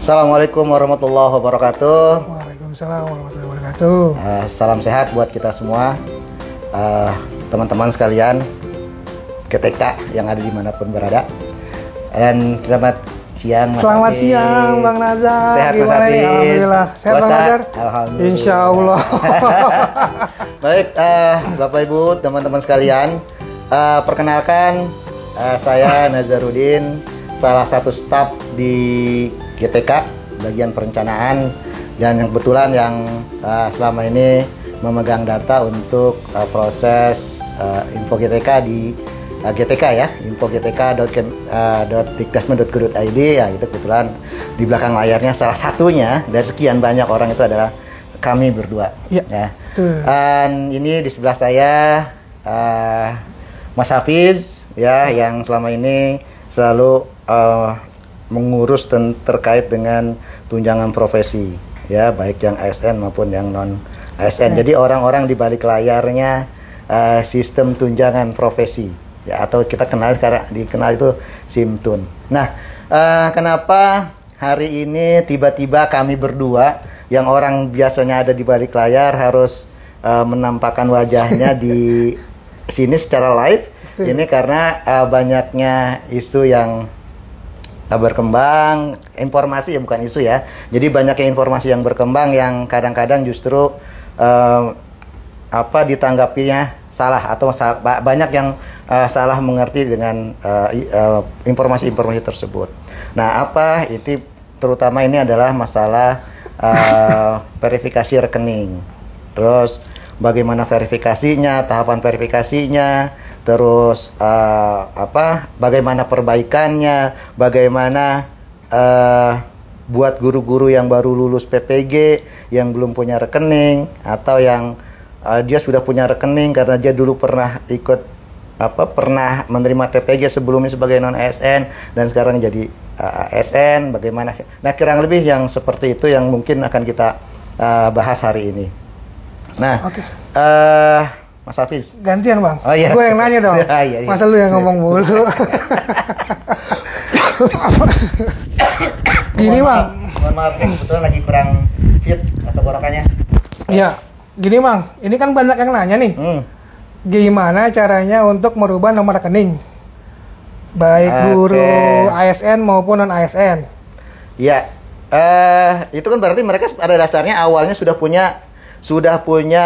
Assalamualaikum warahmatullahi wabarakatuh. Waalaikumsalam warahmatullahi wabarakatuh. Salam sehat buat kita semua, teman-teman sekalian GTK yang ada dimanapun berada. Dan selamat siang. Selamat siang, Bang Nazar. Sehat, gimana nih? Alhamdulillah. Sehat, Bang Nazar? Alhamdulillah. Insya Allah. Baik, Bapak Ibu, teman-teman sekalian, perkenalkan, saya Nazarudin, salah satu staf di GTK bagian perencanaan, dan yang kebetulan yang selama ini memegang data untuk proses info GTK di GTK ya, info.gtk.dikdasmen.go.id ya, itu kebetulan di belakang layarnya salah satunya dari sekian banyak orang itu adalah kami berdua ya. Dan ini di sebelah saya Mas Hafiz ya, yang selama ini selalu mengurus terkait dengan tunjangan profesi ya, baik yang ASN maupun yang non ASN. Jadi orang-orang di balik layarnya sistem tunjangan profesi ya, atau kita dikenal itu SIMTUN. Nah, kenapa hari ini tiba-tiba kami berdua yang orang biasanya ada di balik layar harus menampakkan wajahnya di sini secara live? Ini karena banyaknya isu yang berkembang, informasi ya, bukan isu ya. Jadi banyaknya informasi yang berkembang yang kadang-kadang justru ditanggapinya salah, atau banyak yang salah mengerti dengan informasi-informasi tersebut. Nah, itu terutama ini adalah masalah verifikasi rekening. Terus bagaimana verifikasinya, tahapan verifikasinya, terus bagaimana perbaikannya, bagaimana buat guru-guru yang baru lulus PPG yang belum punya rekening, atau yang dia sudah punya rekening karena dia dulu pernah pernah menerima TPG sebelumnya sebagai non ASN dan sekarang jadi ASN, bagaimana? Nah, kurang lebih yang seperti itu yang mungkin akan kita bahas hari ini. Nah, Mas Hafiz. Gantian, Bang. Oh, iya. Gue yang nanya dong. Iya. Masa lu yang ngomong mulu. Gini, Bang. Mohon maaf, kebetulan lagi kurang fit atau gorokannya. Iya. Gini, Bang. Ini kan banyak yang nanya nih. Gimana caranya untuk merubah nomor rekening? Baik guru ASN maupun non ASN. Iya. Itu kan berarti mereka pada dasarnya awalnya sudah punya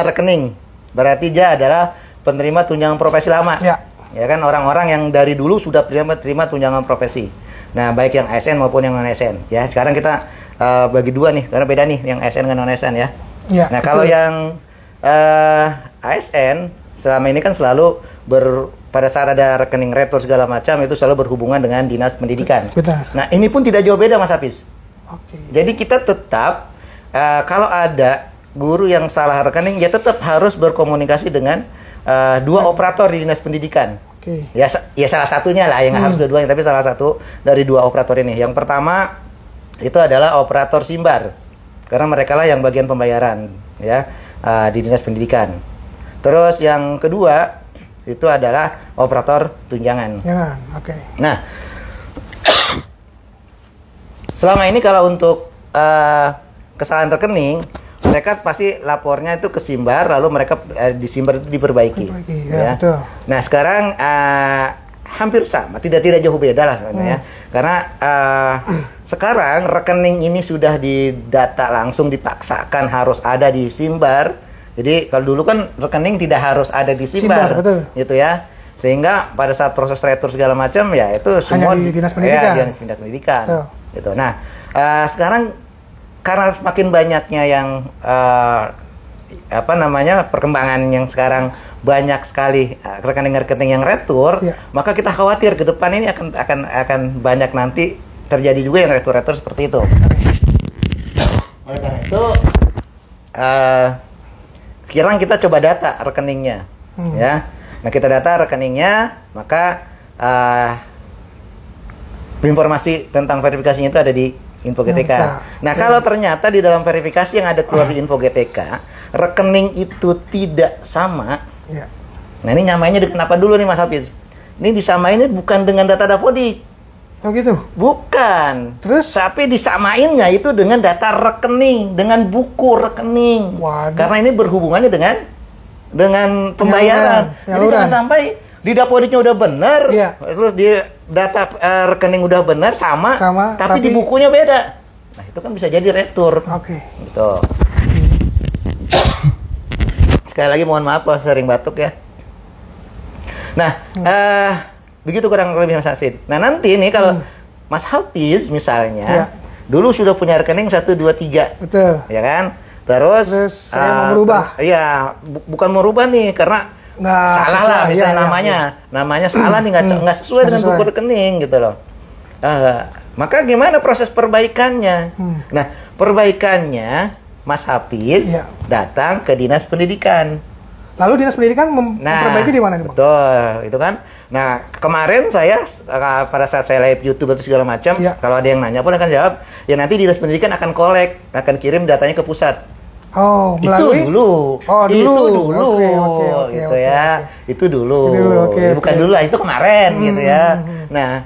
rekening. Berarti dia adalah penerima tunjangan profesi lama. Ya kan, orang-orang yang dari dulu sudah terima tunjangan profesi. Nah, baik yang ASN maupun yang non ASN. Ya, sekarang kita bagi dua nih, karena beda nih yang ASN dengan non ASN ya. Nah, kalau yang ASN selama ini kan selalu pada saat ada rekening retur segala macam itu selalu berhubungan dengan dinas pendidikan. Betul. Nah, ini pun tidak jauh beda, Mas Hafiz. Jadi kita tetap kalau ada guru yang salah rekening, ya tetap harus berkomunikasi dengan dua operator di dinas pendidikan. Ya salah satunya lah, yang harus dua-duanya, tapi salah satu dari dua operator ini. Yang pertama itu adalah operator SIMBAR, karena mereka lah yang bagian pembayaran ya di dinas pendidikan. Terus yang kedua itu adalah operator tunjangan. Nah, selama ini kalau untuk kesalahan rekening, mereka pasti lapornya itu ke SIMBAR, lalu mereka di SIMBAR itu diperbaiki. Ya. Betul. Nah, sekarang hampir sama, tidak jauh beda lah sebenarnya. Karena sekarang rekening ini sudah didata langsung, dipaksakan harus ada di SIMBAR. Jadi kalau dulu kan rekening tidak harus ada di SIMBAR, gitu ya. Sehingga pada saat proses retur segala macam ya itu semua hanya di dinas pendidikan. Ya, di dinas pendidikan. Gitu. Nah, sekarang karena semakin banyaknya yang perkembangan yang sekarang banyak sekali rekening-rekening yang retur, maka kita khawatir ke depan ini akan banyak nanti terjadi juga yang retur-retur seperti itu. Oleh karena itu, sekarang kita coba data rekeningnya, ya. Nah, kita data rekeningnya, maka informasi tentang verifikasinya itu ada di Info GTK. Nah, kalau ternyata di dalam verifikasi yang ada keluar di Info GTK, rekening itu tidak sama. Nah, ini nyamainnya kenapa dulu nih, Mas Hafiz? Ini disamainnya bukan dengan data Dapodik, Oh gitu? Bukan. Terus? Tapi disamainnya itu dengan data rekening, dengan buku rekening. Waduh. Karena ini berhubungannya dengan pembayaran. Jadi jangan sampai di depositnya udah benar, terus di data rekening udah benar sama, tapi di bukunya beda. Nah itu kan bisa jadi retur. Oke. Gitu. Sekali lagi mohon maaf kalau sering batuk ya. Nah, begitu kurang lebih Mas Hafid. Nah nanti nih kalau Mas Hafiz misalnya, dulu sudah punya rekening 1, 2, 3. Betul. Ya kan? Terus saya mau merubah. Iya, bukan merubah nih karena salah lah misalnya namanya salah nih nggak sesuai dengan buku rekening gitu loh. Maka gimana proses perbaikannya? Nah perbaikannya Mas Hafiz datang ke Dinas Pendidikan. Lalu Dinas Pendidikan memperbaiki di mana nih Bang? Betul, itu kan. Nah kemarin saya pada saat saya live YouTube atau segala macam, kalau ada yang nanya pun akan jawab. Ya nanti Dinas Pendidikan akan akan kirim datanya ke pusat. Oh, melalui? Itu dulu. Oh, dulu. Itu dulu. Gitu ya. Itu dulu. Bukan dulu lah, itu kemarin gitu ya. Nah,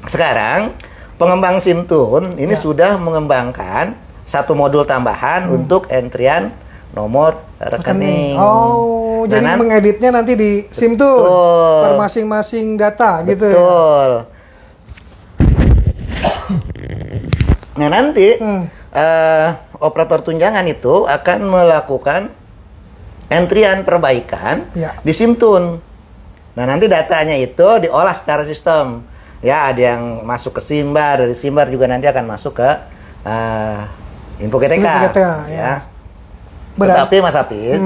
sekarang pengembang Simtun ini sudah mengembangkan satu modul tambahan untuk entrian nomor rekening. Oh, jadi mengeditnya nanti di Simtun per masing-masing data gitu ya. Betul. Nah, nanti operator tunjangan itu akan melakukan entrian perbaikan di Simtun. Nah, nanti datanya itu diolah secara sistem. Ya, ada yang masuk ke Simbar, dari Simbar juga nanti akan masuk ke Info GTK. Ya. Tetapi Mas Hafiz,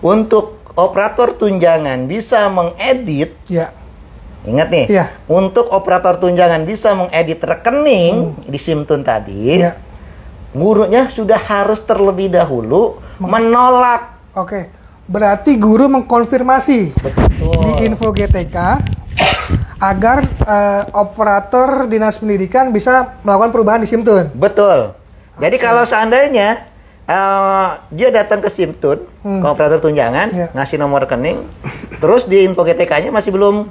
untuk operator tunjangan bisa mengedit, ingat nih, untuk operator tunjangan bisa mengedit rekening di Simtun tadi, gurunya sudah harus terlebih dahulu menolak. Oke, berarti guru mengkonfirmasi di Info GTK agar operator Dinas Pendidikan bisa melakukan perubahan di Simtun. Betul. Jadi kalau seandainya dia datang ke Simtun, ke operator tunjangan, ngasih nomor rekening, terus di Info GTK-nya masih belum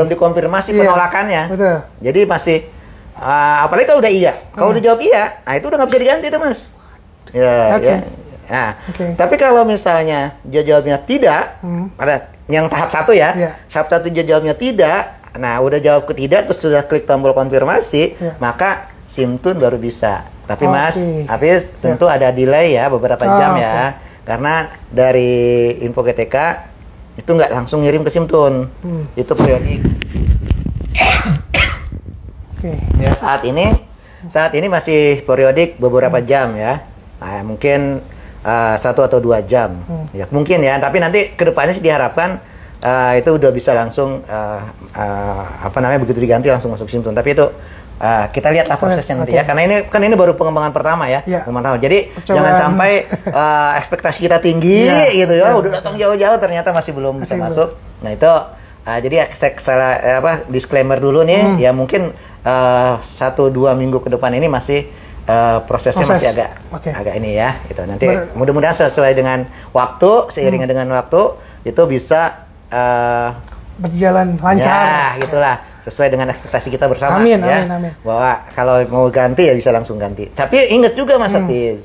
dikonfirmasi penolakannya. Betul. Jadi masih apalagi kalau udah iya, kalau udah jawab iya, nah itu udah nggak bisa diganti tuh Mas. Ya. Nah, tapi kalau misalnya dia jawabnya tidak, pada yang tahap 1 ya, tahap 1 dia jawabnya tidak, nah udah jawab ke tidak, terus sudah klik tombol konfirmasi, maka Simtun baru bisa. Tapi Mas, Hafiz tentu ada delay ya beberapa jam ya, karena dari Info GTK itu nggak langsung ngirim ke Simtun, itu periodik. Ya saat ini masih periodik beberapa jam ya, mungkin 1 atau 2 jam, ya mungkin ya. Tapi nanti kedepannya sih diharapkan itu udah bisa langsung begitu diganti langsung masuk Simtun. Tapi itu kita lihatlah prosesnya nanti ya, karena ini baru pengembangan pertama ya. Jadi jangan sampai ekspektasi kita tinggi gitu ya, udah datang jauh-jauh ternyata masih belum bisa masuk. Nah itu jadi saya disclaimer dulu nih, ya mungkin 1-2 minggu ke depan ini masih prosesnya masih agak ini ya gitu. Nanti mudah-mudahan sesuai dengan waktu, seiringan dengan waktu itu bisa berjalan lancar. Ya, gitulah. Sesuai dengan ekspektasi kita bersama. Amin. Bahwa kalau mau ganti ya bisa langsung ganti. Tapi ingat juga Mas Hafiz,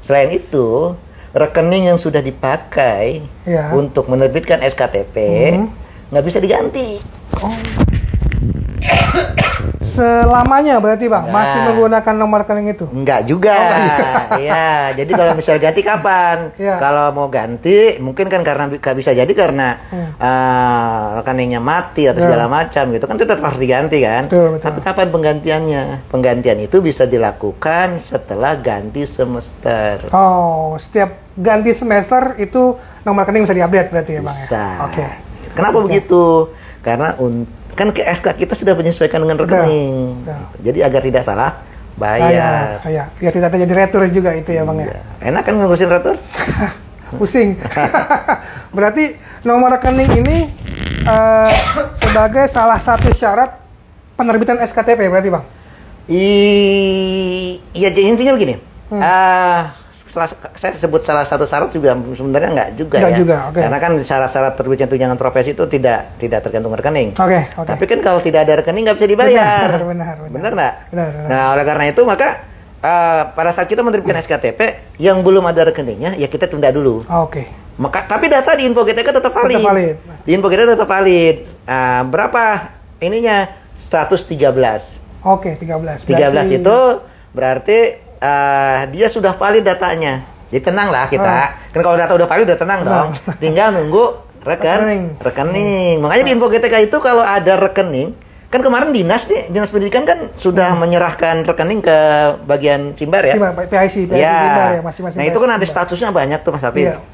selain itu rekening yang sudah dipakai untuk menerbitkan SKTP nggak bisa diganti. Selamanya berarti Bang masih menggunakan nomor rekening itu? Enggak juga. Iya, jadi kalau misal ganti kapan? Kalau mau ganti mungkin kan karena bisa jadi karena rekeningnya mati atau segala macam gitu kan, tetap harus diganti kan. Betul. Tapi kapan penggantiannya? Penggantian itu bisa dilakukan setelah ganti semester. Oh, setiap ganti semester itu nomor rekening bisa diupdate berarti ya Bang? Bisa. Kenapa begitu? Karena kan ke SK kita sudah menyesuaikan dengan rekening. Jadi agar tidak salah bayar. Biar tidak terjadi retur juga itu ya Bang ya. Enak kan ngurusin retur? Pusing. Berarti nomor rekening ini sebagai salah satu syarat penerbitan SKTP berarti Bang? Iya, intinya begini. saya sebut salah satu syarat juga sebenarnya nggak juga Nggak ya. juga, oke. Karena kan syarat-syarat terbitnya tunjangan profesi itu tidak tergantung rekening. Oke. Tapi kan kalau tidak ada rekening nggak bisa dibayar. Benar. Benar nggak? Benar. Nah, oleh karena itu maka pada saat kita menerbitkan SKTP yang belum ada rekeningnya ya kita tunda dulu. Oke. Tapi data di Info GTK tetap valid. Tetap valid. Di Info GTK tetap valid. Berapa ininya? Status 13. Oke, 13. 13 itu berarti dia sudah valid datanya. Jadi tenang lah kita. Kan kalau data udah valid udah tenang dong. Tinggal nunggu rekening. Makanya di Info GTK itu kalau ada rekening, kan kemarin dinas pendidikan kan sudah menyerahkan rekening ke bagian Simbar ya. Simbar, PIC ya. Simbar ya, masing-masing. Nah, itu kan ada statusnya banyak tuh Mas Hafiz. Iya.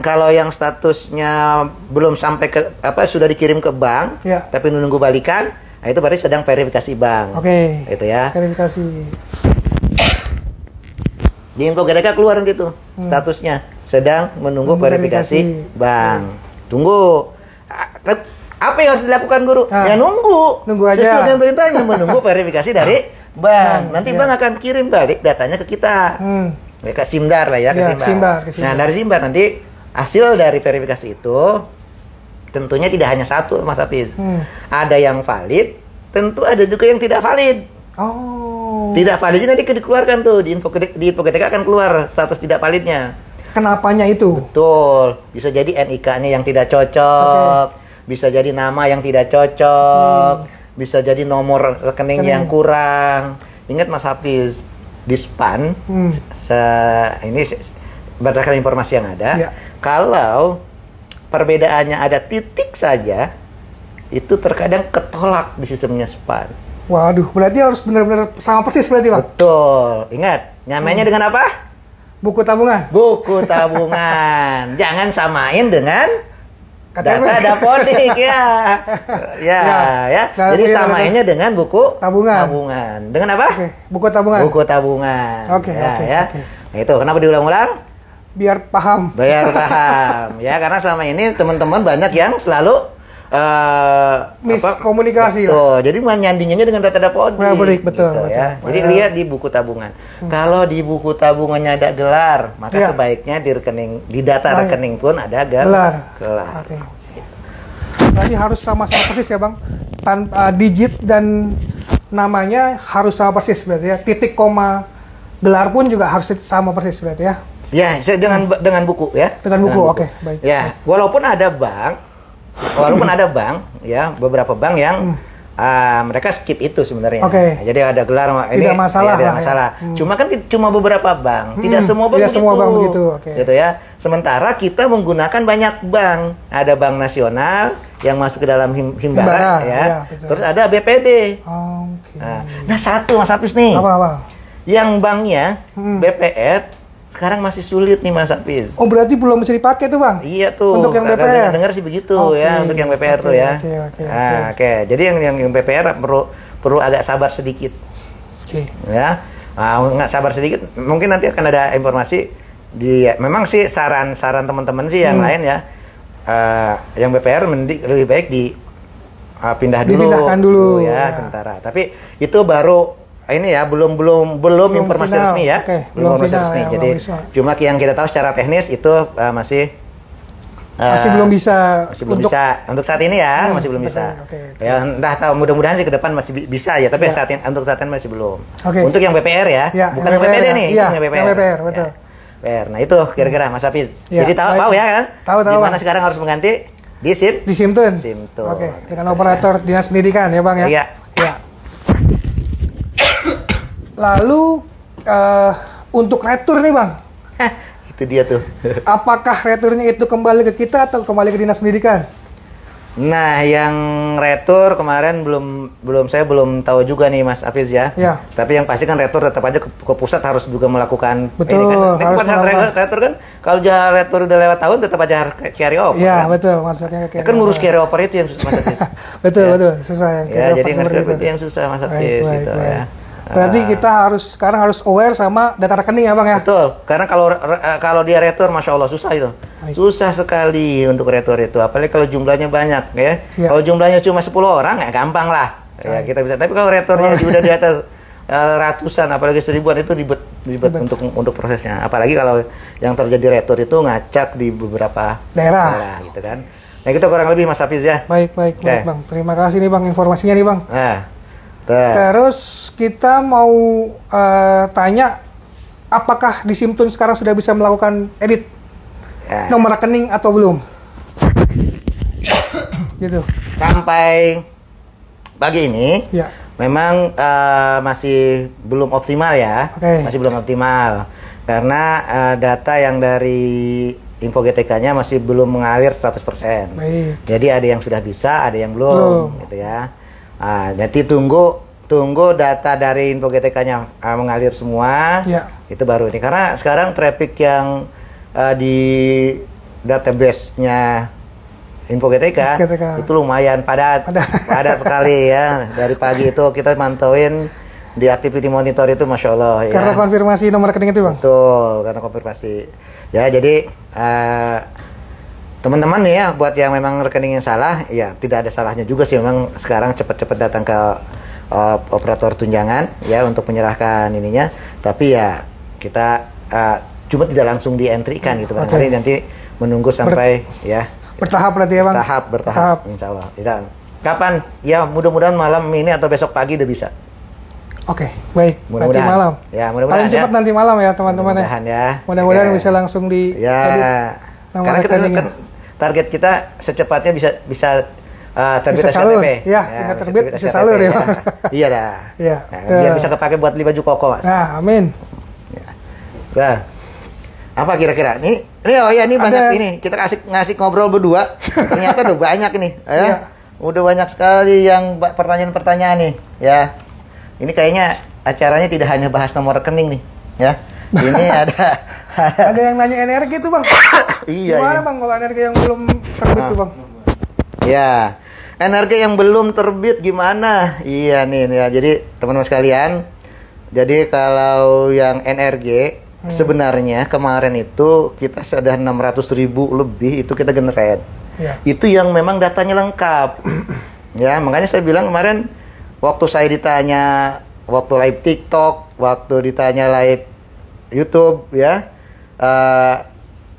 Kalau yang statusnya belum sampai ke sudah dikirim ke bank, ya. Tapi menunggu balikan, nah itu berarti sedang verifikasi bank. Oke. Itu ya. Verifikasi. Di Info GTK keluar nanti tuh statusnya sedang menunggu verifikasi bank. Tunggu. Apa yang harus dilakukan guru? Ya nunggu. Nunggu aja. Sesuai dengan perintahnya menunggu verifikasi dari bank. Nanti bank akan kirim balik datanya ke kita. Ke Simdar lah ya, ke Simbar. Nah, dari Simbar nanti hasil dari verifikasi itu tentunya tidak hanya satu Mas Hafiz. Ada yang valid, tentu ada juga yang tidak valid. Oh. Tidak validnya nanti dikeluarkan tuh di Info GTK akan keluar status tidak validnya. Kenapanya itu? Betul. Bisa jadi NIK-nya yang tidak cocok, bisa jadi nama yang tidak cocok, bisa jadi nomor rekening yang kurang. Ingat Mas Hafiz, di SPAN, ini berdasarkan informasi yang ada, kalau perbedaannya ada titik saja, itu terkadang ketolak di sistemnya SPAN. Waduh, berarti harus benar-benar sama persis berarti Bang? Betul. Ingat, nyamainnya dengan apa? Buku tabungan. Buku tabungan. Jangan samain dengan data dapodik ya. Jadi samainnya dengan buku tabungan. Dengan apa? Buku tabungan. Buku tabungan. Oke. Nah, itu kenapa diulang-ulang? Biar paham. Ya, karena selama ini teman-teman banyak yang selalu miskomunikasi. Jadi nyandingannya dengan data dapodik. Betul. Ya. Jadi lihat di buku tabungan. Kalau di buku tabungannya ada gelar, maka sebaiknya di data rekening pun ada gelar. Oke. Berarti harus sama-sama persis ya Bang. Tanpa digit dan namanya harus sama persis berarti ya. Titik koma gelar pun juga harus sama persis berarti ya. Ya, dengan buku ya. Dengan buku. Oke, baik. Ya, walaupun ada bank ya, beberapa bank yang mereka skip itu sebenarnya. Jadi ada gelar ini tidak masalah. Tidak masalah. Cuma kan cuma beberapa bank, tidak semua bank begitu. Gitu ya. Sementara kita menggunakan banyak bank. Ada bank nasional yang masuk ke dalam Himbara ya. Terus ada BPD. Nah, satu Mas Hafiz nih. Apa? Yang banknya BPR sekarang masih sulit nih Mas Hafiz. Oh, berarti belum bisa dipakai tuh Bang? Iya tuh. Untuk yang BPR? Dengar sih begitu ya, untuk yang BPR tuh ya. Oke. Jadi yang BPR perlu agak sabar sedikit. Ya. Nggak sabar sedikit. Mungkin nanti akan ada informasi memang sih saran teman-teman sih yang lain ya. Yang BPR lebih baik dipindahkan dulu ya sementara. Tapi itu baru ini ya belum informasi final. Resmi ya. Belum informasi resmi. Ya, jadi cuma yang kita tahu secara teknis itu masih belum bisa untuk saat ini ya, masih belum bisa. Ya entah tahu, mudah-mudahan sih ke depan masih bisa ya, tapi untuk saat ini masih belum. Untuk yang BPR ya, bukan yang BPD nih, yang BPR betul. BPR. Nah, itu kira-kira Mas Hafiz. Jadi tahu ya kan? Tahu. Gimana sekarang harus mengganti di Simtun. Dengan operator Dinas Pendidikan ya, Bang ya. Iya. Lalu untuk retur nih Bang, itu dia tuh. Apakah returnya itu kembali ke kita atau kembali ke Dinas Pendidikan? Nah, yang retur kemarin saya belum tahu juga nih Mas Hafiz ya. Tapi yang pasti kan retur tetap aja ke pusat harus juga melakukan. Betul. Harus retur kan kalau retur udah lewat tahun tetap aja harus carry over. Iya, betul maksudnya carry over. Kan ngurus carry over itu yang susah Mas Hafiz. betul, susah yang carry over. Jadi itu yang susah Mas Hafiz gitu ya. Berarti kita sekarang harus aware sama data rekening ya Bang ya? Betul, karena kalau dia retur, Masya Allah susah itu. Susah sekali untuk retur itu, apalagi kalau jumlahnya banyak ya. Kalau jumlahnya cuma 10 orang, ya gampang lah. Ya, kita bisa. Tapi kalau returnya sudah di atas ratusan, apalagi 1000-an itu ribet. ribet untuk prosesnya. Apalagi kalau yang terjadi retur itu ngacak di beberapa daerah gitu kan. Nah, itu kurang lebih Mas Hafiz ya. Baik Bang. Terima kasih nih Bang informasinya nih Bang. Nah, terus kita mau tanya, apakah di Simtun sekarang sudah bisa melakukan edit nomor rekening atau belum? Gitu. Sampai pagi ini, ya. Memang masih belum optimal ya. Masih belum optimal karena data yang dari info GTK-nya masih belum mengalir 100%. Baik. Jadi ada yang sudah bisa, ada yang belum. Gitu ya. Jadi tunggu data dari info GTK-nya mengalir semua. Ya. Itu baru ini karena sekarang traffic yang di database-nya info GTK itu lumayan padat sekali ya. Dari pagi itu kita mantauin di activity monitor itu Masya Allah ya. Karena konfirmasi nomor rekening itu Bang? Betul, karena konfirmasi. Ya, jadi teman-teman nih ya, buat yang memang rekening yang salah, ya tidak ada salahnya juga sih memang sekarang cepat-cepat datang ke operator tunjangan ya untuk menyerahkan ininya. Tapi ya kita cuma tidak langsung di-entry-kan gitu kan. Jadi nanti menunggu sampai ya bertahap berarti ya Bang? Bertahap. Insya Allah. Kapan? Ya mudah-mudahan malam ini atau besok pagi udah bisa. Oke, baik. Nanti malam. Ya, mudah-mudahan. Paling cepat nanti malam ya teman-teman ya. Mudah-mudahan bisa langsung di edit. Karena kita kan target kita secepatnya bisa terbit salur. SKTP. Ya, bisa terbit, bisa salur ya. Iya dah. Iya. Biar bisa kepake buat beli baju koko, Mas. Nah, amin. Nah, apa kira-kira? Ini banyak ini. Kita ngasih ngobrol berdua. Ternyata udah banyak nih. Ya. Udah banyak sekali yang pertanyaan-pertanyaan nih. Ya. Ini kayaknya acaranya tidak hanya bahas nomor rekening nih. Ya. Ini ada yang nanya energi tuh Bang. Iya. Gimana Bang kalau energi yang belum terbit tuh Bang? Ya. Energi yang belum terbit gimana? Iya nih ya. Jadi teman-teman sekalian, jadi kalau yang NRG sebenarnya kemarin itu kita sudah 600.000 lebih itu kita generate. Ya. Itu yang memang datanya lengkap. Ya, makanya saya bilang kemarin waktu saya ditanya waktu live TikTok, waktu ditanya live YouTube ya,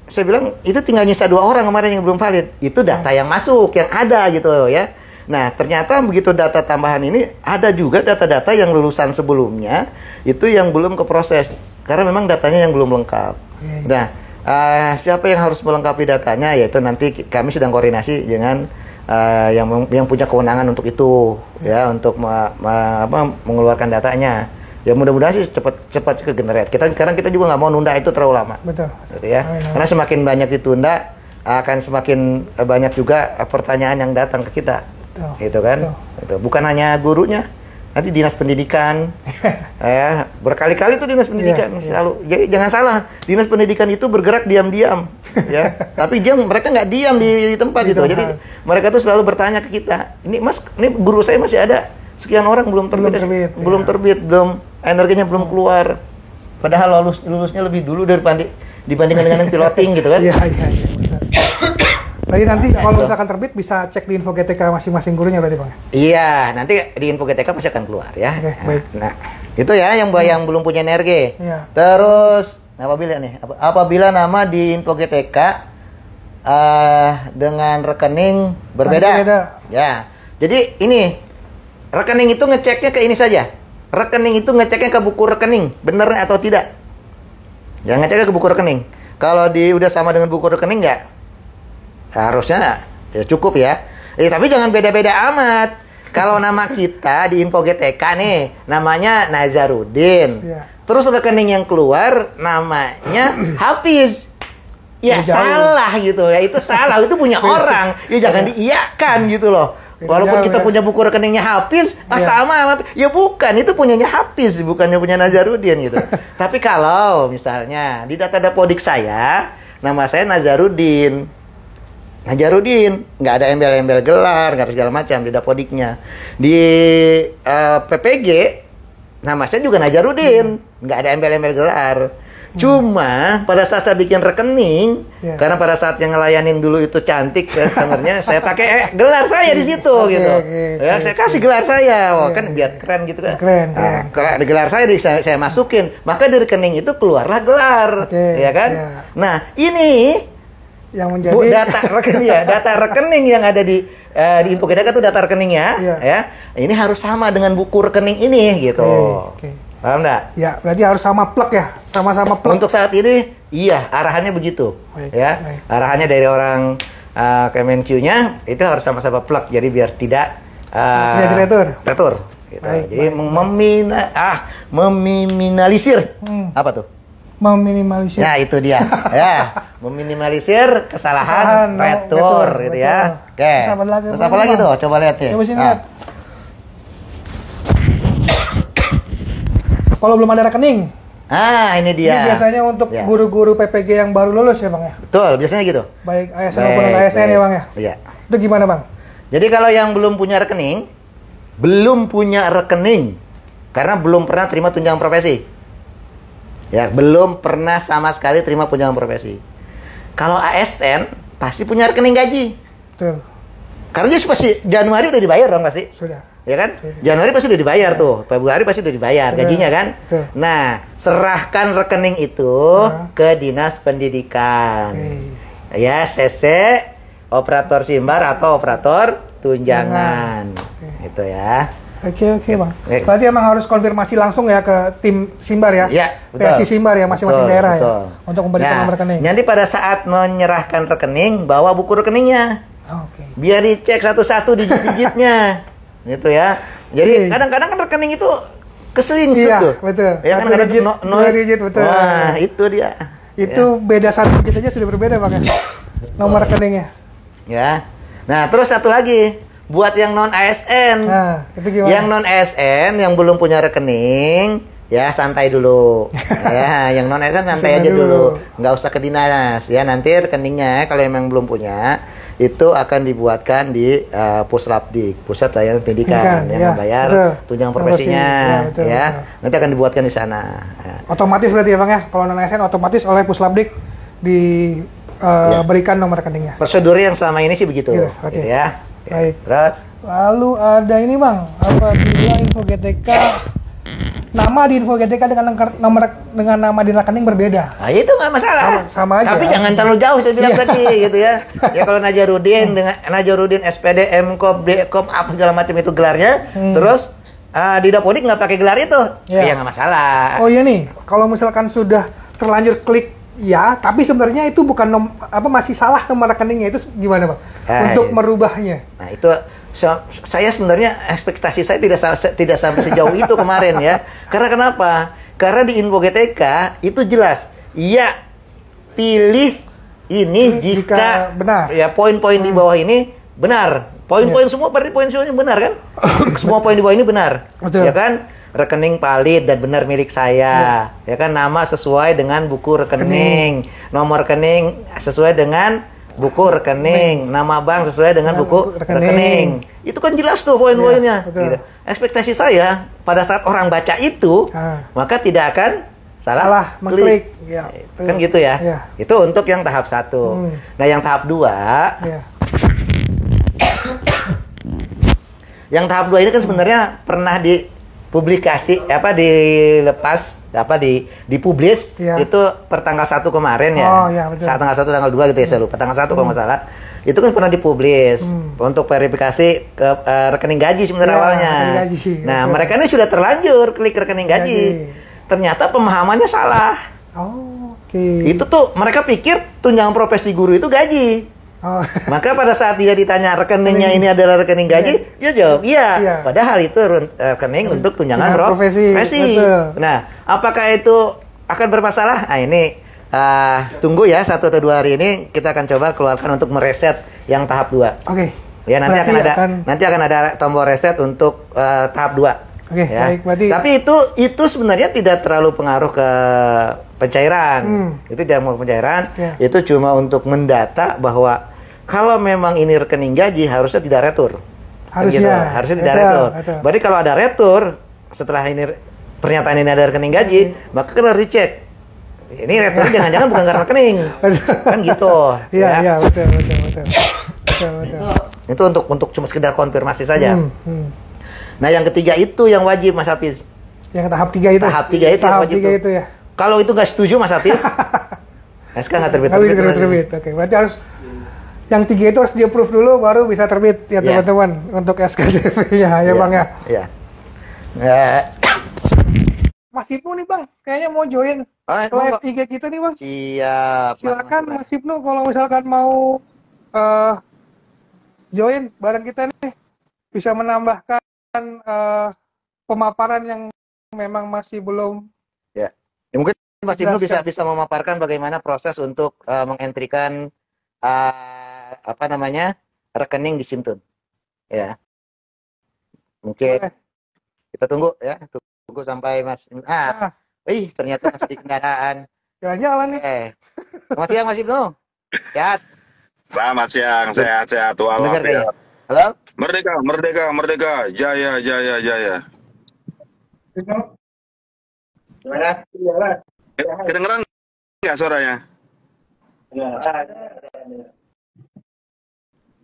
saya bilang itu tinggal nyisa 2 orang kemarin yang belum valid. Itu data yang masuk, yang ada gitu ya. Nah, ternyata begitu data tambahan ini ada juga data-data yang lulusan sebelumnya itu yang belum keproses. Karena memang datanya yang belum lengkap. Nah, siapa yang harus melengkapi datanya? Yaitu nanti kami sedang koordinasi dengan yang punya kewenangan untuk itu, ya, untuk mengeluarkan datanya. Ya mudah-mudahan sih cepat ke generate. Sekarang kita juga nggak mau nunda itu terlalu lama. Betul. Gitu ya. Karena semakin banyak ditunda, akan semakin banyak juga pertanyaan yang datang ke kita. Gitu kan? Itu bukan hanya gurunya. Nanti dinas pendidikan, ya berkali-kali tuh dinas pendidikan selalu. Jadi jangan salah, dinas pendidikan itu bergerak diam-diam, ya. Tapi mereka nggak diam di tempat gitu. Jadi mereka tuh selalu bertanya ke kita, ini Mas, ini guru saya masih ada sekian orang belum terbit, belum energinya belum keluar. Padahal lulusnya lebih dulu dibandingkan dengan yang piloting gitu kan? Iya. Jadi nanti kalau misalkan terbit bisa cek di info GTK masing-masing gurunya berarti Bang? Iya, nanti di info GTK pasti akan keluar ya. Oke, baik. Nah, itu ya yang belum punya energi. Iya. Terus apabila nama di info GTK dengan rekening berbeda. Ya. Jadi ini rekening itu ngeceknya ke ini saja. Rekening itu ngeceknya ke buku rekening, benar atau tidak? Jangan ngeceknya ke buku rekening. Kalau udah sama dengan buku rekening ya harusnya ya cukup ya. Tapi jangan beda-beda amat. Kalau nama kita di info GTK nih, namanya Nazarudin. Ya. Terus rekening yang keluar namanya Hafiz. Ya salah gitu ya. Itu salah, itu punya orang. Ya jangan diiyakan gitu loh. Walaupun kita punya buku rekeningnya Hafiz, sama. Ya bukan, itu punyanya Hafiz, bukannya punya Nazarudin gitu. Tapi kalau misalnya di data Dapodik saya, nama saya Nazarudin, nggak ada embel-embel gelar, nggak ada segala macam di Dapodiknya. Di PPG, nama saya juga Nazarudin, nggak ada embel-embel gelar. Cuma pada saat saya bikin rekening, Ya. karena pada saat yang ngelayanin dulu itu cantik customernya, saya pakai gelar saya di situ Oke, gitu. oke, Ya, oke. saya kasih gelar saya, wah Ya, kan ya. biar keren gitu kan. Keren, Nah, keren. kalau ada gelar saya masukin, maka di rekening itu keluarlah gelar, Oke, ya kan? ya. Nah ini Yang menjadi data rekening ya, data rekening yang ada di info kita itu data rekeningnya, Iya. ya. Ini harus sama dengan buku rekening ini gitu. Oke. Paham nggak? Ya, berarti harus sama plug ya, sama-sama plug. Untuk saat ini, iya arahannya begitu, Baik, ya. baik. Arahannya dari orang Kemenq-nya itu harus sama-sama plug, jadi biar tidak Tidak diretur. retur. Gitu. Baik, Jadi meminimalisir apa tuh? Meminimalisir. Ya itu dia, ya meminimalisir kesalahan Kesalahan, retur, retur, gitu ya. betul. Oke. Terus Terus apa lagi tuh? Coba lihat ya. Coba sini lihat. Kalau belum ada rekening, Ini dia. ini biasanya untuk Ya. guru-guru PPG yang baru lulus ya Bang ya? Betul, biasanya gitu. Baik ASN maupun ASN ya Bang ya? Iya. Itu gimana Bang? Jadi kalau yang belum punya rekening, karena belum pernah terima tunjangan profesi. Ya, belum pernah sama sekali terima tunjangan profesi. Kalau ASN pasti punya rekening gaji. Betul, Karena dia pasti Januari udah dibayar dong pasti. sudah. Ya kan? Januari pasti udah dibayar tuh. Februari pasti udah dibayar Betul. gajinya kan? Betul. Nah, serahkan rekening itu ke Dinas Pendidikan. Oke. Ya, CC, operator Simbar atau operator tunjangan. Gitu ya. Oke Bang. Oke. Berarti emang harus konfirmasi langsung ya ke tim Simbar ya? Iya, betul. PSI Simbar ya masing-masing Betul, daerah betul. ya? Untuk memberikan nomor rekening. Nanti pada saat menyerahkan rekening, bawa buku rekeningnya. Oke. Biar dicek satu-satu digit-digitnya. Gitu ya. Jadi Oke. kadang-kadang kan rekening itu keselingsut Iya, tuh. betul. Ya Satu kadang-kadang digit, dua digit, betul. Wah, itu dia. Itu beda satu digit aja sudah berbeda Bang ya? Nomor rekeningnya. Ya. Nah, terus satu lagi. Buat yang non ASN. Nah, itu gimana? Yang non ASN yang belum punya rekening, ya santai dulu. Ya, yang non ASN santai aja Santai dulu. dulu. Nggak usah ke dinas. Ya, nanti rekeningnya kalau emang belum punya, itu akan dibuatkan di Puslapdik, Pusat Layanan Pendidikan, yang ya, membayar betul. tunjangan Profesi, profesinya. ya, betul, Ya, betul. nanti akan dibuatkan di sana. Ya. Otomatis berarti ya Bang ya? Kalau non ASN otomatis oleh Puslapdik diberikan nomor rekeningnya. Prosedur yang selama ini sih begitu. Gitu, oke. Gitu ya. Baik. Terus Lalu ada ini Bang, apabila info GTK nama di info GTK dengan nama di rekening berbeda. nah, itu nggak masalah. Sama aja. Tapi jangan terlalu jauh saya bilang Iya. tadi gitu ya. Ya kalau Najarudin SPD, MKOP, DKOP apa segala macam itu gelarnya, terus di Dapodik nggak pakai gelar itu, Iya. ya nggak masalah. Oh iya nih, kalau misalkan sudah terlanjur klik ya, tapi sebenarnya itu bukan masih salah nomor rekeningnya, itu gimana Bang? Untuk Iya. merubahnya. Nah itu saya sebenarnya ekspektasi saya tidak sampai sejauh itu kemarin ya. Karena kenapa? Karena di info GTK itu jelas, iya pilih ini jika benar. ya poin-poin di bawah ini benar. Poin-poin semua berarti poin semuanya benar kan? Semua poin di bawah ini benar. Betul. Ya kan? Rekening valid dan benar milik saya. Ya kan, nama sesuai dengan buku rekening. Nomor rekening sesuai dengan buku rekening. Nama bank sesuai dengan buku rekening. Itu kan jelas tuh poin-poinnya. Betul. Gitu. Ekspektasi saya pada saat orang baca itu, maka tidak akan salah mengklik. Ya, kan gitu ya. Ya. Itu untuk yang tahap 1. Nah, yang tahap 2, Ya. yang tahap 2 ini kan sebenarnya pernah dipublikasi dipublis Ya. itu per tanggal 1 kemarin ya. Oh, ya, betul. Saat tanggal 1 tanggal 2 gitu ya, saya lupa. Tanggal 1 kalau nggak salah. Itu kan pernah dipublis untuk verifikasi ke rekening gaji sebenarnya Ya, awalnya. rekening gaji, Nah, betul. mereka ini sudah terlanjur klik rekening gaji. Ternyata pemahamannya salah. Oh, oke. Itu tuh mereka pikir tunjangan profesi guru itu gaji. Oh. Maka pada saat dia ditanya rekeningnya ini adalah rekening gaji, dia jawab iya. Iya. Padahal itu rekening untuk tunjangan profesi. Betul. Nah, apakah itu akan bermasalah? Nah, ini tunggu ya 1 atau 2 hari ini kita akan coba keluarkan untuk mereset yang tahap 2. Oke. Ya, nanti Berarti nanti akan ada tombol reset untuk tahap 2. Oke, Ya. baik, berarti Tapi itu sebenarnya tidak terlalu pengaruh ke pencairan. Itu tidak mau pencairan. Ya. Itu cuma untuk mendata bahwa kalau memang ini rekening gaji harusnya tidak retur. Harusnya. Gitu. Harusnya tidak Betul, retur. betul. Berarti kalau ada retur setelah ini pernyataan ini ada rekening gaji, maka kita harus dicek. Ini retro jangan-jangan bukan karena rekening. Kan gitu. Iya, ya. iya, betul. Itu untuk cuma sekedar konfirmasi saja. Nah, yang ketiga itu yang wajib Mas Hafiz. Yang tahap 3 itu. Tahap 3 itu yang tahap wajib 3 tuh. itu ya. Kalau itu nggak setuju Mas Hafiz, SK nggak terbit. Terbit. Oke, berarti harus yang 3 itu harus di-approve dulu baru bisa terbit ya teman-teman untuk SKCV-nya ya Bang ya. Iya. Ya. Mas Ibnu nih Bang, kayaknya mau join live IG kita nih Bang. Siap. Silakan Mas Ibnu kalau misalkan mau join bareng kita nih, bisa menambahkan pemaparan yang memang masih belum. Ya mungkin Mas Ibnu bisa memaparkan bagaimana proses untuk mengentrikan rekening di Simtun. Ya. Mungkin kita tunggu ya. Tunggu sampai Mas. Ternyata masih di kendaraan. Jalan-jalan nih. Selamat siang Mas Ibnu. Sehat. Selamat siang, sehat-sehat walafiat. Halo? Merdeka. Jaya. Gimana? Kedengeran nggak suaranya?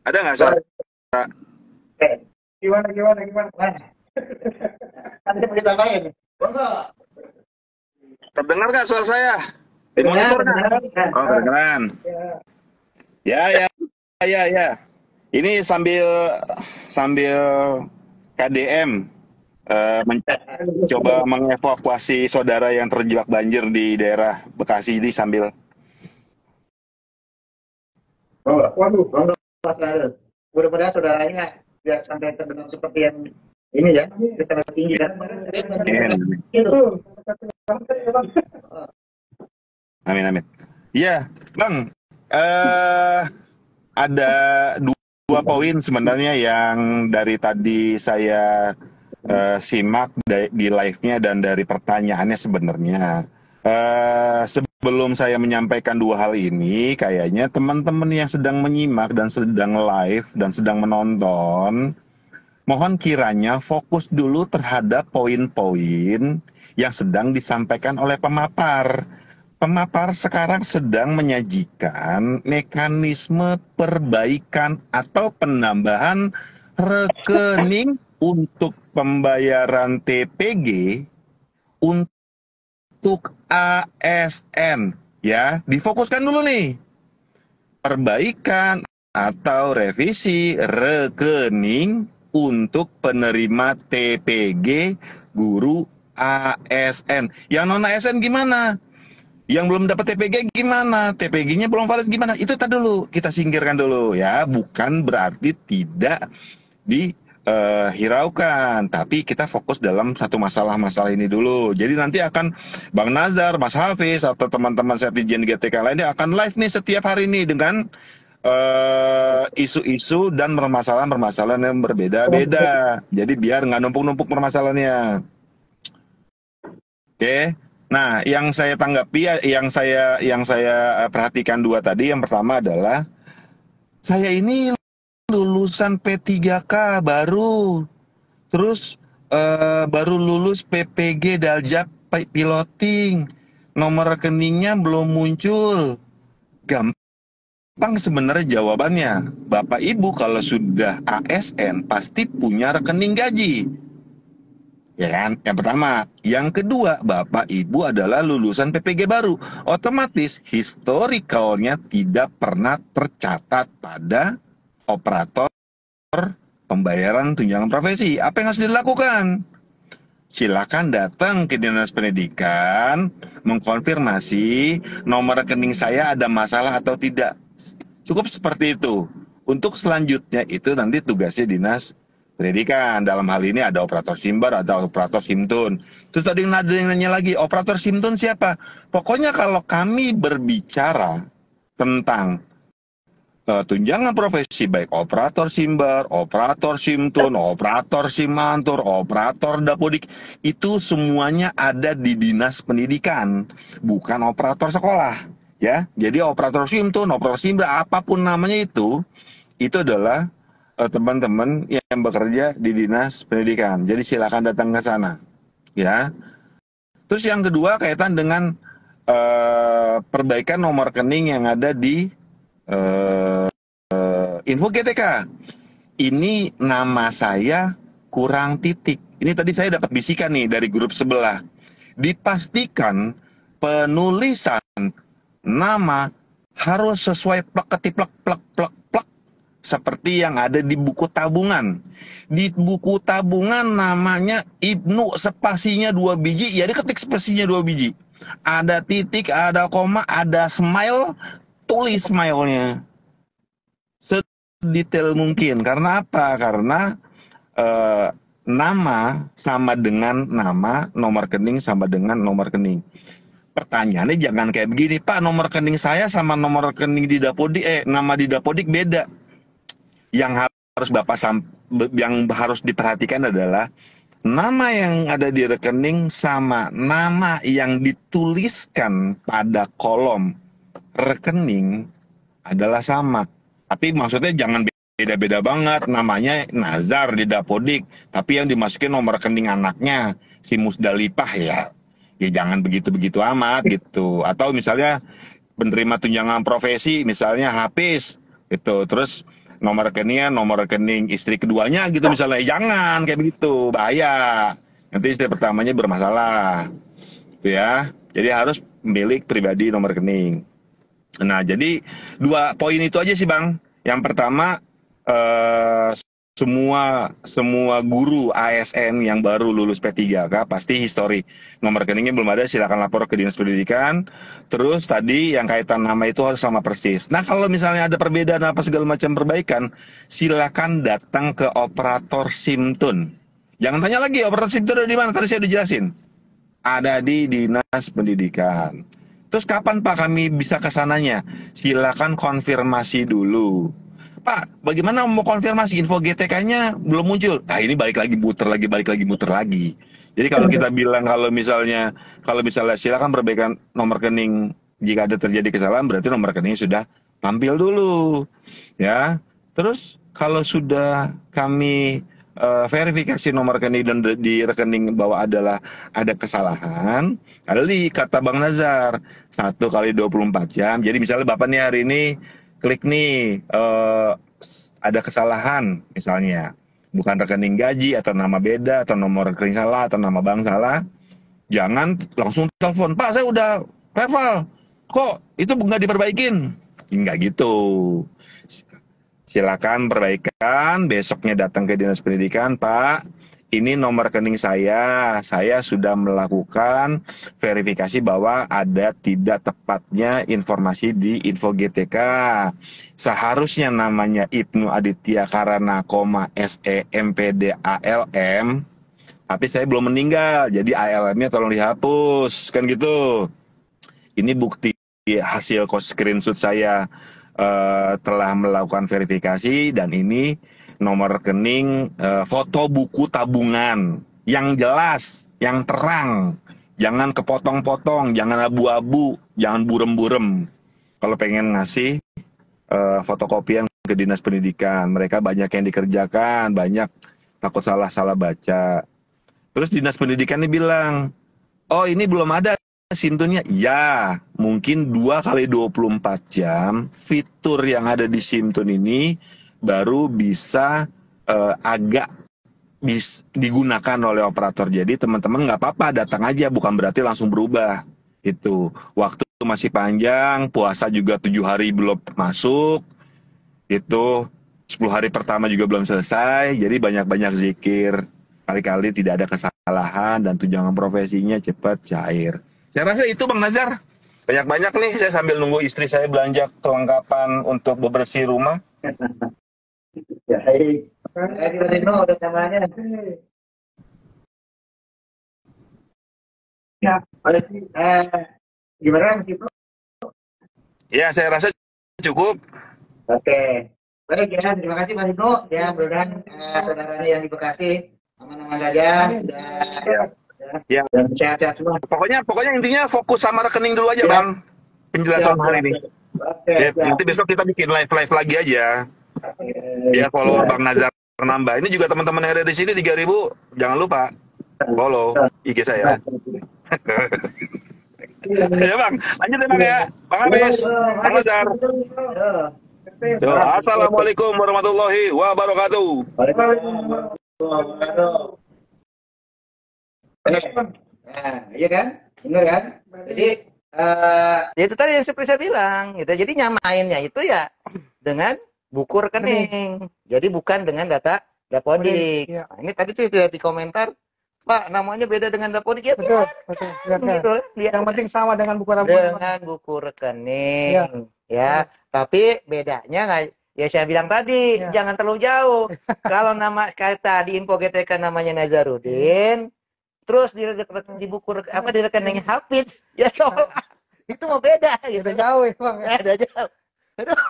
Ada nggak suara? Gimana? Ada yang ditambahin? Terdengar nggak suara saya? Di monitor nggak? Oh, kedengeran. Ya. Ini sambil KDM mencoba mengevakuasi saudara yang terjebak banjir di daerah Bekasi ini sambil. Waduh, mudah-mudahan saudaranya tidak sampai terdengar seperti yang ini ya, kita tinggi kan. Amin. Iya, Bang. Ada dua poin sebenarnya yang dari tadi saya simak di live-nya dan dari pertanyaannya sebenarnya. Sebelum saya menyampaikan dua hal ini, kayaknya teman-teman yang sedang menyimak dan sedang live dan sedang menonton, mohon kiranya fokus dulu terhadap poin-poin yang sedang disampaikan oleh pemapar. Pemapar sekarang sedang menyajikan mekanisme perbaikan atau penambahan rekening untuk pembayaran TPG untuk ASN. Ya, difokuskan dulu nih. Perbaikan atau revisi rekening untuk penerima TPG guru ASN. Yang non ASN gimana? Yang belum dapat TPG gimana? TPG-nya belum valid gimana? Itu tadi dulu, kita singkirkan dulu ya. Bukan berarti tidak dihiraukan, tapi kita fokus dalam satu masalah-masalah ini dulu. Jadi nanti akan Bang Nazar, Mas Hafiz, atau teman-teman Setjen GTK lainnya akan live nih setiap hari ini dengan isu-isu dan permasalahan-permasalahan yang berbeda-beda. Jadi biar nggak numpuk-numpuk permasalahannya. Oke. Nah, yang saya tanggapi, yang saya perhatikan dua tadi, yang pertama adalah saya ini lulusan P3K baru, terus baru lulus PPG Daljak piloting, nomor rekeningnya belum muncul. Gampang sebenarnya jawabannya. Bapak Ibu kalau sudah ASN pasti punya rekening gaji. Ya kan? Yang pertama. Yang kedua, Bapak Ibu adalah lulusan PPG baru. Otomatis historicalnya tidak pernah tercatat pada operator pembayaran tunjangan profesi. Apa yang harus dilakukan? Silakan datang ke Dinas Pendidikan, mengkonfirmasi nomor rekening saya ada masalah atau tidak. Cukup seperti itu. Untuk selanjutnya itu nanti tugasnya Dinas Pendidikan. Dalam hal ini ada operator Simbar, ada operator Simtun. Terus tadi ada yang nanya lagi, operator Simtun siapa? Pokoknya kalau kami berbicara tentang tunjangan profesi, baik operator Simbar, operator Simtun, operator Simantur, operator Dapodik, itu semuanya ada di Dinas Pendidikan, bukan operator sekolah. Ya, jadi operator Simtun, operator Simbar, apapun namanya itu adalah teman-teman yang bekerja di Dinas Pendidikan. Jadi silakan datang ke sana. Ya. Terus yang kedua kaitan dengan perbaikan nomor rekening yang ada di info GTK. Ini nama saya kurang titik. Ini tadi saya dapat bisikan nih dari grup sebelah. Dipastikan penulisan nama harus sesuai plek seperti yang ada di buku tabungan. Di buku tabungan namanya Ibnu, spasinya 2 biji, ya diketik spasinya 2 biji. Ada titik, ada koma, ada smile, tulis smile-nya. Sedetail mungkin. Karena apa? Karena nama sama dengan nama, nomor rekening sama dengan nomor rekening. Pertanyaannya jangan kayak begini, Pak, nomor rekening saya sama nomor rekening di Dapodik, nama di Dapodik beda. Yang harus yang harus diperhatikan adalah nama yang ada di rekening sama nama yang dituliskan pada kolom rekening adalah sama. Tapi maksudnya jangan beda-beda banget, namanya Nazar di Dapodik, tapi yang dimasukin nomor rekening anaknya si Musdalifah, ya jangan begitu-begitu amat gitu. Atau misalnya penerima tunjangan profesi misalnya Hafiz gitu, terus nomor rekeningnya nomor rekening istri keduanya gitu misalnya, jangan kayak begitu, bahaya, nanti istri pertamanya bermasalah gitu ya. Jadi harus milik pribadi nomor rekening. Nah, jadi 2 poin itu aja sih Bang. Yang pertama, semua guru ASN yang baru lulus P3K pasti histori nomor rekeningnya belum ada, silakan lapor ke Dinas Pendidikan. Terus tadi yang kaitan nama itu harus sama persis. Nah, kalau misalnya ada perbedaan apa segala macam perbaikan, silakan datang ke operator SIMTUN. Jangan tanya lagi operator SIMTUN ada di mana, tadi saya udah jelasin. Ada di Dinas Pendidikan. Terus kapan Pak kami bisa ke sananya? Silakan konfirmasi dulu. Pak, bagaimana mau konfirmasi, info GTK-nya belum muncul? Nah, ini balik lagi muter lagi. Jadi kalau kita bilang kalau misalnya silakan perbaikan nomor rekening jika ada terjadi kesalahan, berarti nomor rekeningnya sudah tampil dulu, ya. Terus kalau sudah kami verifikasi nomor rekening dan di rekening bahwa ada kesalahan, ada di kata Bang Nazar 1 kali 24 jam. Jadi misalnya Bapak nih hari ini klik nih ada kesalahan misalnya, bukan rekening gaji atau nama beda atau nomor rekening salah atau nama bank salah, jangan langsung telepon, Pak saya udah reval kok itu nggak diperbaikin, nggak gitu. Silakan perbaikan, besoknya datang ke Dinas Pendidikan, Pak ini nomor rekening saya sudah melakukan verifikasi bahwa ada tidak tepatnya informasi di info GTK. Seharusnya namanya Ibnu Aditya Karana, SEMPDALM, tapi saya belum meninggal, jadi ALM-nya tolong dihapus, kan gitu. Ini bukti hasil screenshot saya telah melakukan verifikasi, dan ini nomor rekening, foto buku tabungan yang jelas, yang terang, jangan kepotong-potong, jangan abu-abu, jangan burem-burem. Kalau pengen ngasih fotokopian ke Dinas Pendidikan, mereka banyak yang dikerjakan, banyak takut salah baca. Terus Dinas Pendidikan ini bilang, oh ini belum ada SIMTUNnya. Ya, mungkin 2 kali 24 jam fitur yang ada di SIMTUN ini baru bisa digunakan oleh operator. Jadi teman-teman nggak apa-apa, datang aja, bukan berarti langsung berubah. Itu waktu masih panjang, puasa juga 7 hari belum masuk, itu 10 hari pertama juga belum selesai. Jadi banyak-banyak zikir, kali-kali tidak ada kesalahan, dan tunjangan profesinya cepat cair. Saya rasa itu Bang Nazar. Banyak-banyak nih, saya sambil nunggu istri saya belanja kelengkapan untuk bebersih rumah. Ya, baik. Terima kasih udah namanya. Ya, gimana Mas Ibnu? Ya, saya rasa cukup. Oke. Baik ya, terima kasih Mas Ibnu. Ya, mudah-mudahan saudaranya yang di Bekasi aman-aman saja. Ya. Dan sehat-sehat semua. Pokoknya intinya fokus sama rekening dulu aja, Bang. Penjelasan hari ini. Oke. Ya, nanti besok kita bikin live lagi aja. Ya, follow Bang Nazar nambah. Ini juga teman-teman yang ada di sini 3.000, jangan lupa follow IG saya. Ya Bang, lanjut ya Bang ya. Bang Hafiz, Bang Lazar. Yo, assalamualaikum warahmatullahi wabarakatuh. Nah, iya kan? Bener kan? Jadi ya itu tadi yang seperti saya bilang gitu. Jadi nyamainnya itu ya dengan buku rekening. Jadi bukan dengan data Dapodik. Iya. Nah, ini tadi tuh itu ya di komentar, Pak, namanya beda dengan Dapodik ya. Betul, betul. Biarkan. Gitu. Yang penting sama dengan buku tabungan. Dengan buku rekening. Iya. Ya, tapi bedanya nggak, ya saya bilang tadi, Iya. jangan terlalu jauh. Kalau nama kata di info GTK namanya Nazarudin, terus di buku apa di rekening Hafid, ya soal itu mau beda gitu. Udah jauh ya Bang. Ya. Ada jauh. Aduh.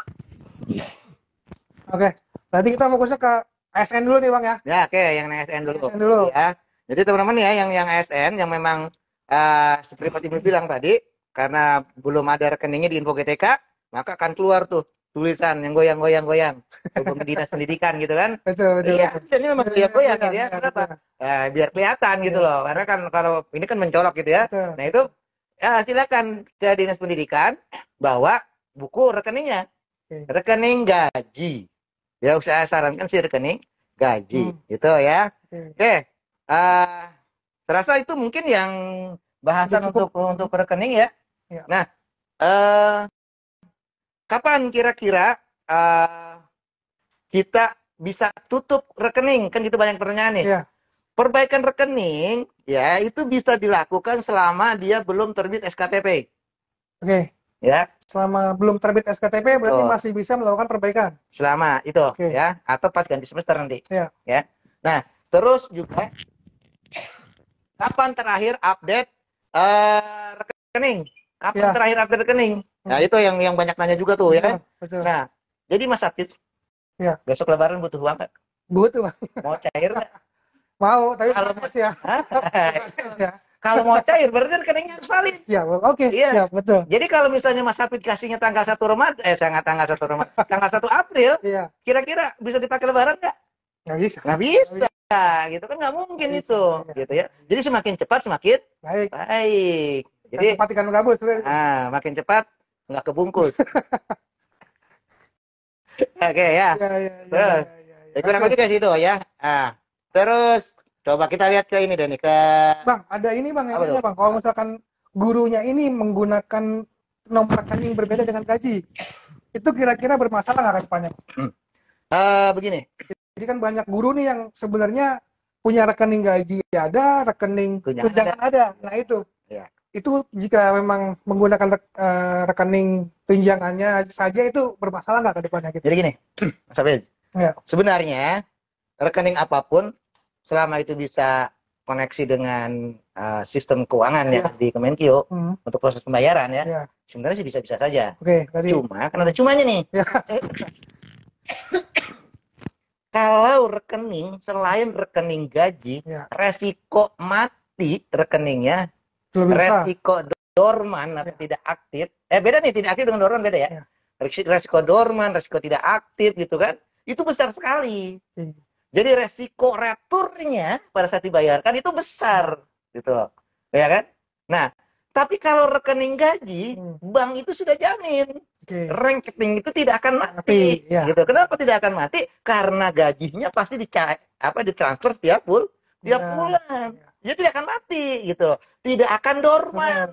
Oke, berarti kita fokusnya ke ASN dulu nih Bang ya. Ya, oke, yang ASN dulu. ASN dulu. Ya. Jadi teman-teman ya yang ASN yang memang seperti Pak Timbul bilang tadi, karena belum ada rekeningnya di info GTK, maka akan keluar tuh tulisan yang goyang-goyang hubungan dinas pendidikan gitu kan. Betul, betul. Iya, tulisannya memang goyang-goyang gitu ya. Iya, Kenapa? betul. Biar kelihatan gitu loh. Karena kan kalau ini kan mencolok gitu ya. Betul. Nah itu ya silakan ke dinas pendidikan bawa buku rekeningnya, Oke. rekening gaji. Ya saya sarankan sih rekening gaji gitu ya. Oke. Terasa itu mungkin yang bahasan Sudah cukup. untuk rekening ya. Ya. Nah, kapan kira-kira kita bisa tutup rekening? Kan gitu banyak pertanyaan nih. Iya. Perbaikan rekening ya itu bisa dilakukan selama dia belum terbit SKTP. Oke. Ya, Selama belum terbit SKTP berarti Betul. masih bisa melakukan perbaikan. selama itu Oke. ya atau pas ganti semester nanti. Iya. Ya. Nah, terus juga kapan terakhir update rekening? Kapan Ya. terakhir update rekening? Nah, itu yang banyak nanya juga tuh ya kan. Betul. Nah, jadi Mas Hafiz, Ya. besok lebaran butuh uang nggak? Butuh Bang. Mau cair nggak? Mau, tapi Kalau proses ya. Hah? Proses ya. Kalau mau cair berarti rekeningnya harus valid. Ya, oke. Iya. Siap, betul. Jadi kalau misalnya Mas Hafid kasihnya tanggal 1 Ramadan, tanggal 1 April, Iya. kira-kira bisa dipakai lebaran nggak? Nggak bisa. Nggak bisa. Gitu kan nggak mungkin Nggak itu, bisa, iya. gitu ya. Jadi semakin cepat semakin Baik. baik. Jadi Jadi cepat ikan gabus. makin cepat nggak kebungkus. Oke ya. Iya. Terus, ya, kurang lebih ke situ ya. Terus coba kita lihat ke ini deh nih, ke Bang, ada ini Bang, yang Apa nanya, tuh? Bang. Kalau misalkan gurunya ini menggunakan nomor rekening berbeda dengan gaji, itu kira-kira bermasalah nggak ke depannya? begini. Jadi kan banyak guru nih yang sebenarnya punya rekening gaji ada, rekening Tunjangan tunjangan ada. Nah itu, Ya. itu jika memang menggunakan rekening tunjangannya saja itu bermasalah nggak ke depannya gitu? Jadi gini, Mas Hafid. Ya. Sebenarnya rekening apapun selama itu bisa koneksi dengan sistem keuangan ya di Kemenkeu untuk proses pembayaran ya, Ya. sebenarnya sih bisa-bisa saja. Oke, berarti Cuma kan ada cumanya nih. ya. Kalau rekening selain rekening gaji, Ya. resiko mati rekeningnya, lebih besar. resiko dorman atau tidak aktif. Beda nih, tidak aktif dengan dorman beda ya. Ya. Resiko dorman, resiko tidak aktif gitu kan, itu besar sekali. Jadi resiko returnya pada saat dibayarkan itu besar, gitu loh, ya kan? Nah, tapi kalau rekening gaji, bank itu sudah jamin, rekening itu tidak akan mati, ya. gitu. Kenapa tidak akan mati? Karena gajinya pasti ditransfer setiap bulan, dia tidak akan mati, gitu loh. Tidak akan dorman,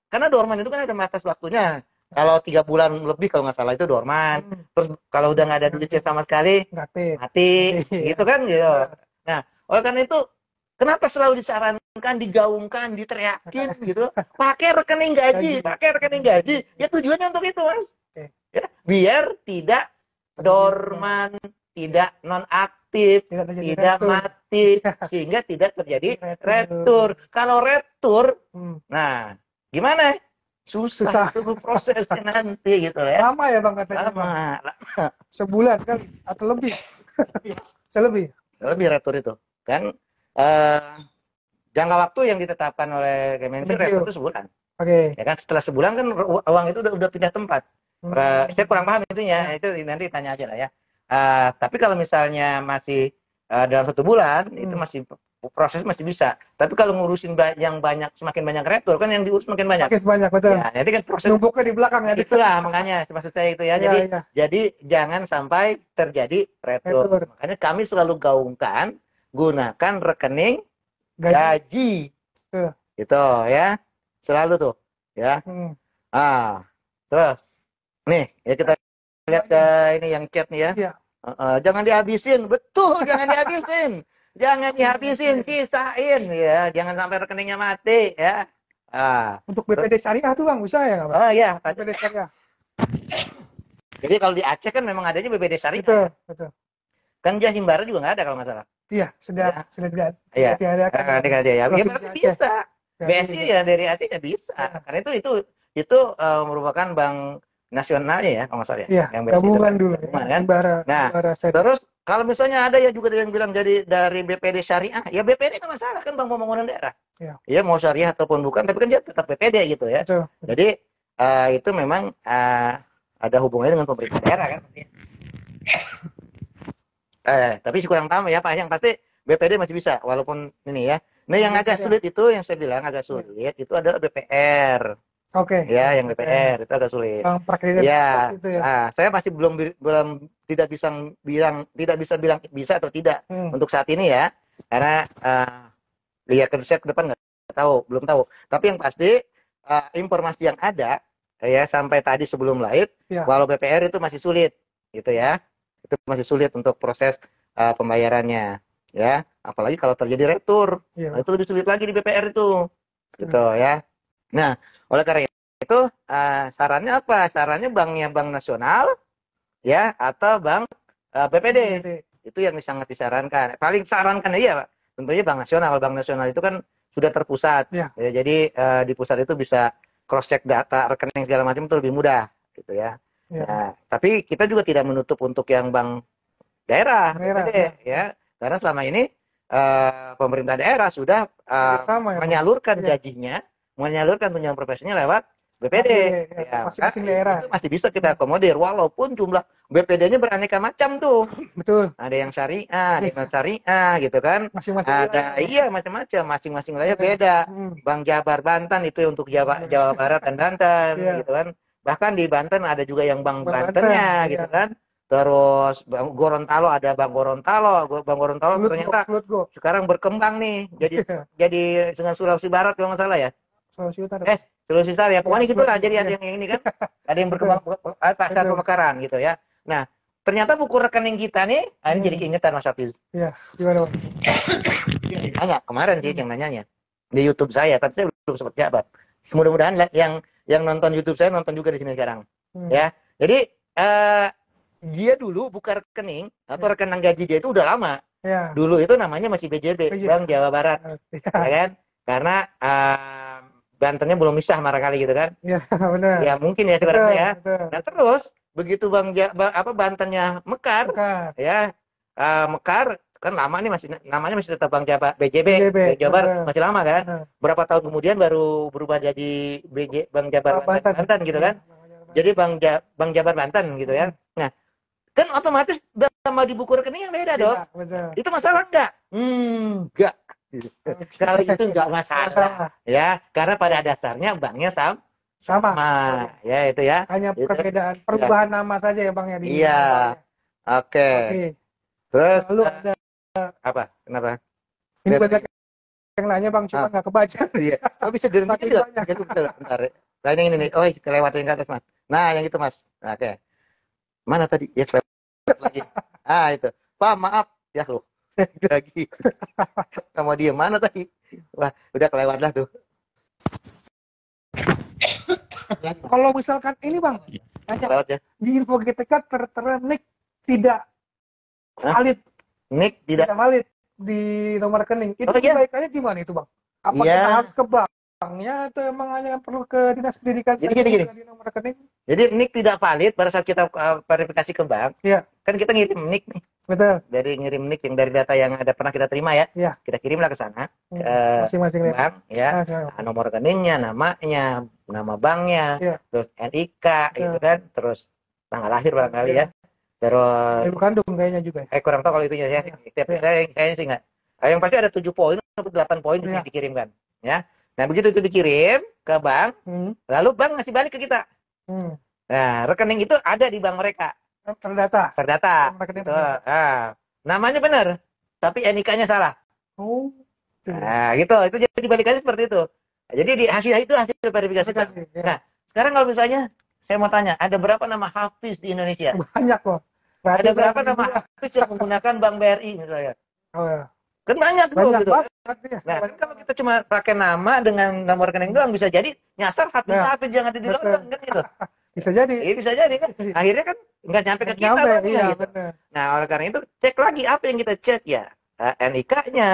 karena dorman itu kan ada batas waktunya. Kalau 3 bulan lebih kalau nggak salah itu dorman. Terus kalau udah nggak ada duitnya sama sekali, mati, gitu kan gitu. Nah, oleh karena itu, kenapa selalu disarankan, digaungkan, diteriakin gitu? Pakai rekening gaji. Ya tujuannya untuk itu, Mas. Ya, biar tidak dorman, tidak nonaktif, tidak mati, sehingga tidak terjadi retur. Kalau retur, nah gimana? Susah itu prosesnya nanti gitu ya. Lama ya Bang katanya. Lama. Sebulan kali atau lebih. Lebih retur itu. Kan jangka waktu yang ditetapkan oleh Kemenkeu retur itu sebulan. Oke. Ya kan setelah sebulan kan uang itu udah pindah tempat. Saya kurang paham itunya. Itu nanti tanya aja lah ya. Tapi kalau misalnya masih dalam 1 bulan itu masih proses masih bisa. Tapi kalau ngurusin yang banyak, semakin banyak retur kan yang diurus makin banyak. Makin banyak, betul. Ya, nanti kan proses Numpuknya di belakang ya. itulah makanya maksud saya itu ya. Iya, Jadi iya. jadi jangan sampai terjadi retur. Retur. Makanya kami selalu gaungkan gunakan rekening Gaji. gaji. Tuh. Gitu ya. Selalu tuh, ya. Terus nih, ya kita lihat ke ini yang chat nih ya. Iya. Jangan dihabisin, betul, jangan dihabisin. Jangan dihabisin, sisain ya. Jangan sampai rekeningnya mati ya. Untuk BPD Syariah tuh Bang, bisa ya nggak Bang? Oh iya, BPD Syariah. jadi kalau di Aceh kan memang adanya BPD Syariah. Betul, betul. Kan dia Himbara juga nggak ada kalau nggak salah. Iya, sudah tidak Iya. diadakan. Ya, Provinsi berarti Aceh. bisa. Ya, BSI iya. ya dari Aceh ya bisa. Ya. Karena itu merupakan bank nasionalnya ya kalau nggak salah ya. Iya, Yang BSI gabungan itu. dulu. Gabungan, Ya. kan? Himbara, Nah, Himbara Syariah. terus kalau misalnya ada ya juga yang bilang jadi dari BPD Syariah, ya BPD nggak masalah kan Bank Pembangunan Daerah. Ya. Ya mau syariah ataupun bukan, tapi kan dia tetap BPD gitu ya. Betul. Jadi itu memang ada hubungannya dengan pemerintah daerah kan. Tapi sih kurang tahu ya Pak. Yang pasti BPD masih bisa, walaupun ini ya. Nah yang agak sulit itu, yang saya bilang agak sulit itu adalah BPR. Oke. Ya, yang BPR itu agak sulit. Bang Prakredit Ya, itu ya. saya masih belum tidak bisa bilang bisa atau tidak untuk saat ini ya, karena ya saya ke depan nggak tahu, belum tahu. Tapi yang pasti informasi yang ada ya sampai tadi sebelum live, Ya. walau BPR itu masih sulit, gitu ya, itu masih sulit untuk proses pembayarannya, ya, apalagi kalau terjadi retur, Ya. itu lebih sulit lagi di BPR itu, gitu ya. Nah, oleh karena itu sarannya apa? Sarannya banknya bank nasional ya atau bank BPD. Itu yang sangat disarankan. Paling sarankan aja Pak. Tentunya bank nasional. Bank nasional itu kan sudah terpusat. Ya. Ya, jadi di pusat itu bisa cross check data rekening segala macam itu lebih mudah gitu ya. Ya. Nah, tapi kita juga tidak menutup untuk yang bank daerah, BPD, ya. Karena selama ini pemerintah daerah sudah menyalurkan gajinya, menyalurkan tunjangan profesinya lewat BPD. Ya, masing-masing daerah. Itu masih bisa kita akomodir, walaupun jumlah BPD-nya beraneka macam tuh. Betul. Ada yang syariah, ada yang syariah, gitu kan. Masing-masing ada iya macam-macam, masing-masing wilayah beda. Bank Jabar Banten itu untuk Jawa Barat dan Banten, gitu kan. Bahkan di Banten ada juga yang Bank Bantennya, gitu kan. Terus Bang Gorontalo ada Bang Gorontalo, ternyata sekarang berkembang nih, jadi dengan Sulawesi Barat kalau nggak salah ya. Sulawesi Utara. Sulawesi Utara ya, pokoknya gitulah. Jadi ada yang ini kan, ada yang berkembang pasar pemekaran gitu ya. Nah, ternyata buku rekening kita nih, ini jadi keingetan Mas Hafiz. Iya, gimana? Nanya kemarin sih yang nanyanya di YouTube saya, tapi saya belum sempat jawab. Mudah-mudahan yang nonton YouTube saya nonton juga di sini sekarang. Ya, jadi dia dulu buka rekening atau rekening gaji dia itu udah lama. Ya. Dulu itu namanya masih BJB, Bank Jawa Barat, ya kan? Karena Bantennya belum misah barangkali gitu kan? Ya, benar. Ya mungkin ya sebenarnya ya. Nah terus begitu Bantennya mekar. Ya mekar kan lama nih, namanya masih tetap Bank Jabar BJB, Jabar masih lama kan? Berapa tahun kemudian baru berubah jadi Bank Jabar Banten gitu kan? Jadi Bank Jabar Banten gitu ya. Nah, kan otomatis nama di buku rekening yang beda dong. Itu masalah enggak? Enggak. Kalau itu enggak masalah. Ya, karena pada dasarnya banknya sama. Ya, itu ya. Hanya perbedaan perubahan nama saja ya Bang ya. Iya. Oke. Terus lalu ada apa? Kenapa? Ini banyak yang nanya Bang, cuma nggak kebaca. Iya. Oh, bisa direntik juga. Bentar. Nah, yang ini nih. Oh, kelewatin ke atas, Mas. Nah, yang itu, Mas. Nah, oke. Mana tadi? Ya, lagi. Itu. Pak, maaf. Ya, loh. Lagi. Sama dia mana tadi? Wah, udah kelewat lah tuh. Kalau misalkan ini Bang, kelewat ya. Di info GTK tertera NIK tidak valid. NIK tidak valid di nomor rekening. Itu kebaikannya gimana itu Bang? Apa kita harus ke banknya atau emang hanya perlu ke dinas pendidikan saja di nomor rekening? Jadi NIK tidak valid pada saat kita verifikasi ke bank. Iya. Kan kita ngirim NIK nih. Betul. Dari ngirim NIK yang dari data yang ada pernah kita terima ya. Iya. Kita kirimlah ke sana. Masing-masing bank ya. Nomor rekeningnya, namanya, nama banknya, terus NIK gitu kan, terus tanggal lahir barangkali ya. Terus ibu kandung kayaknya juga. Kurang tahu kalau itunya ya. Kayaknya sih enggak. Yang pasti ada 7 poin atau 8 poin Iya. dikirimkan, ya. Nah, begitu itu dikirim ke bank, lalu bank ngasih balik ke kita. Nah, rekening itu ada di bank mereka, Terdata. terdata. Rekening Gitu. terdata. Nah, namanya benar, tapi NIK-nya salah. Oh. Oke. Nah, gitu. Itu jadi balikannya seperti itu. Nah, jadi di hasil itu hasil verifikasi. Pak. Verifikasi, ya. Nah, sekarang kalau misalnya saya mau tanya, ada berapa nama Hafiz di Indonesia? Banyak kok. Ada Ratusan berapa nama ribu. Hafiz yang menggunakan Bank BRI misalnya? Oh, ya. Kan banyak tuh Banyak gitu. banget ya. Nah, kan kalau kita cuma pakai nama dengan nomor rekening doang bisa jadi nyasar Hafiz yang ada di Betul. London kan gitu. Bisa jadi. Iya bisa jadi kan. Akhirnya kan nggak nyampe ke kita Nyampe, banknya, iya, gitu. benar. Nah, oleh karena itu cek lagi apa yang kita cek ya. NIK-nya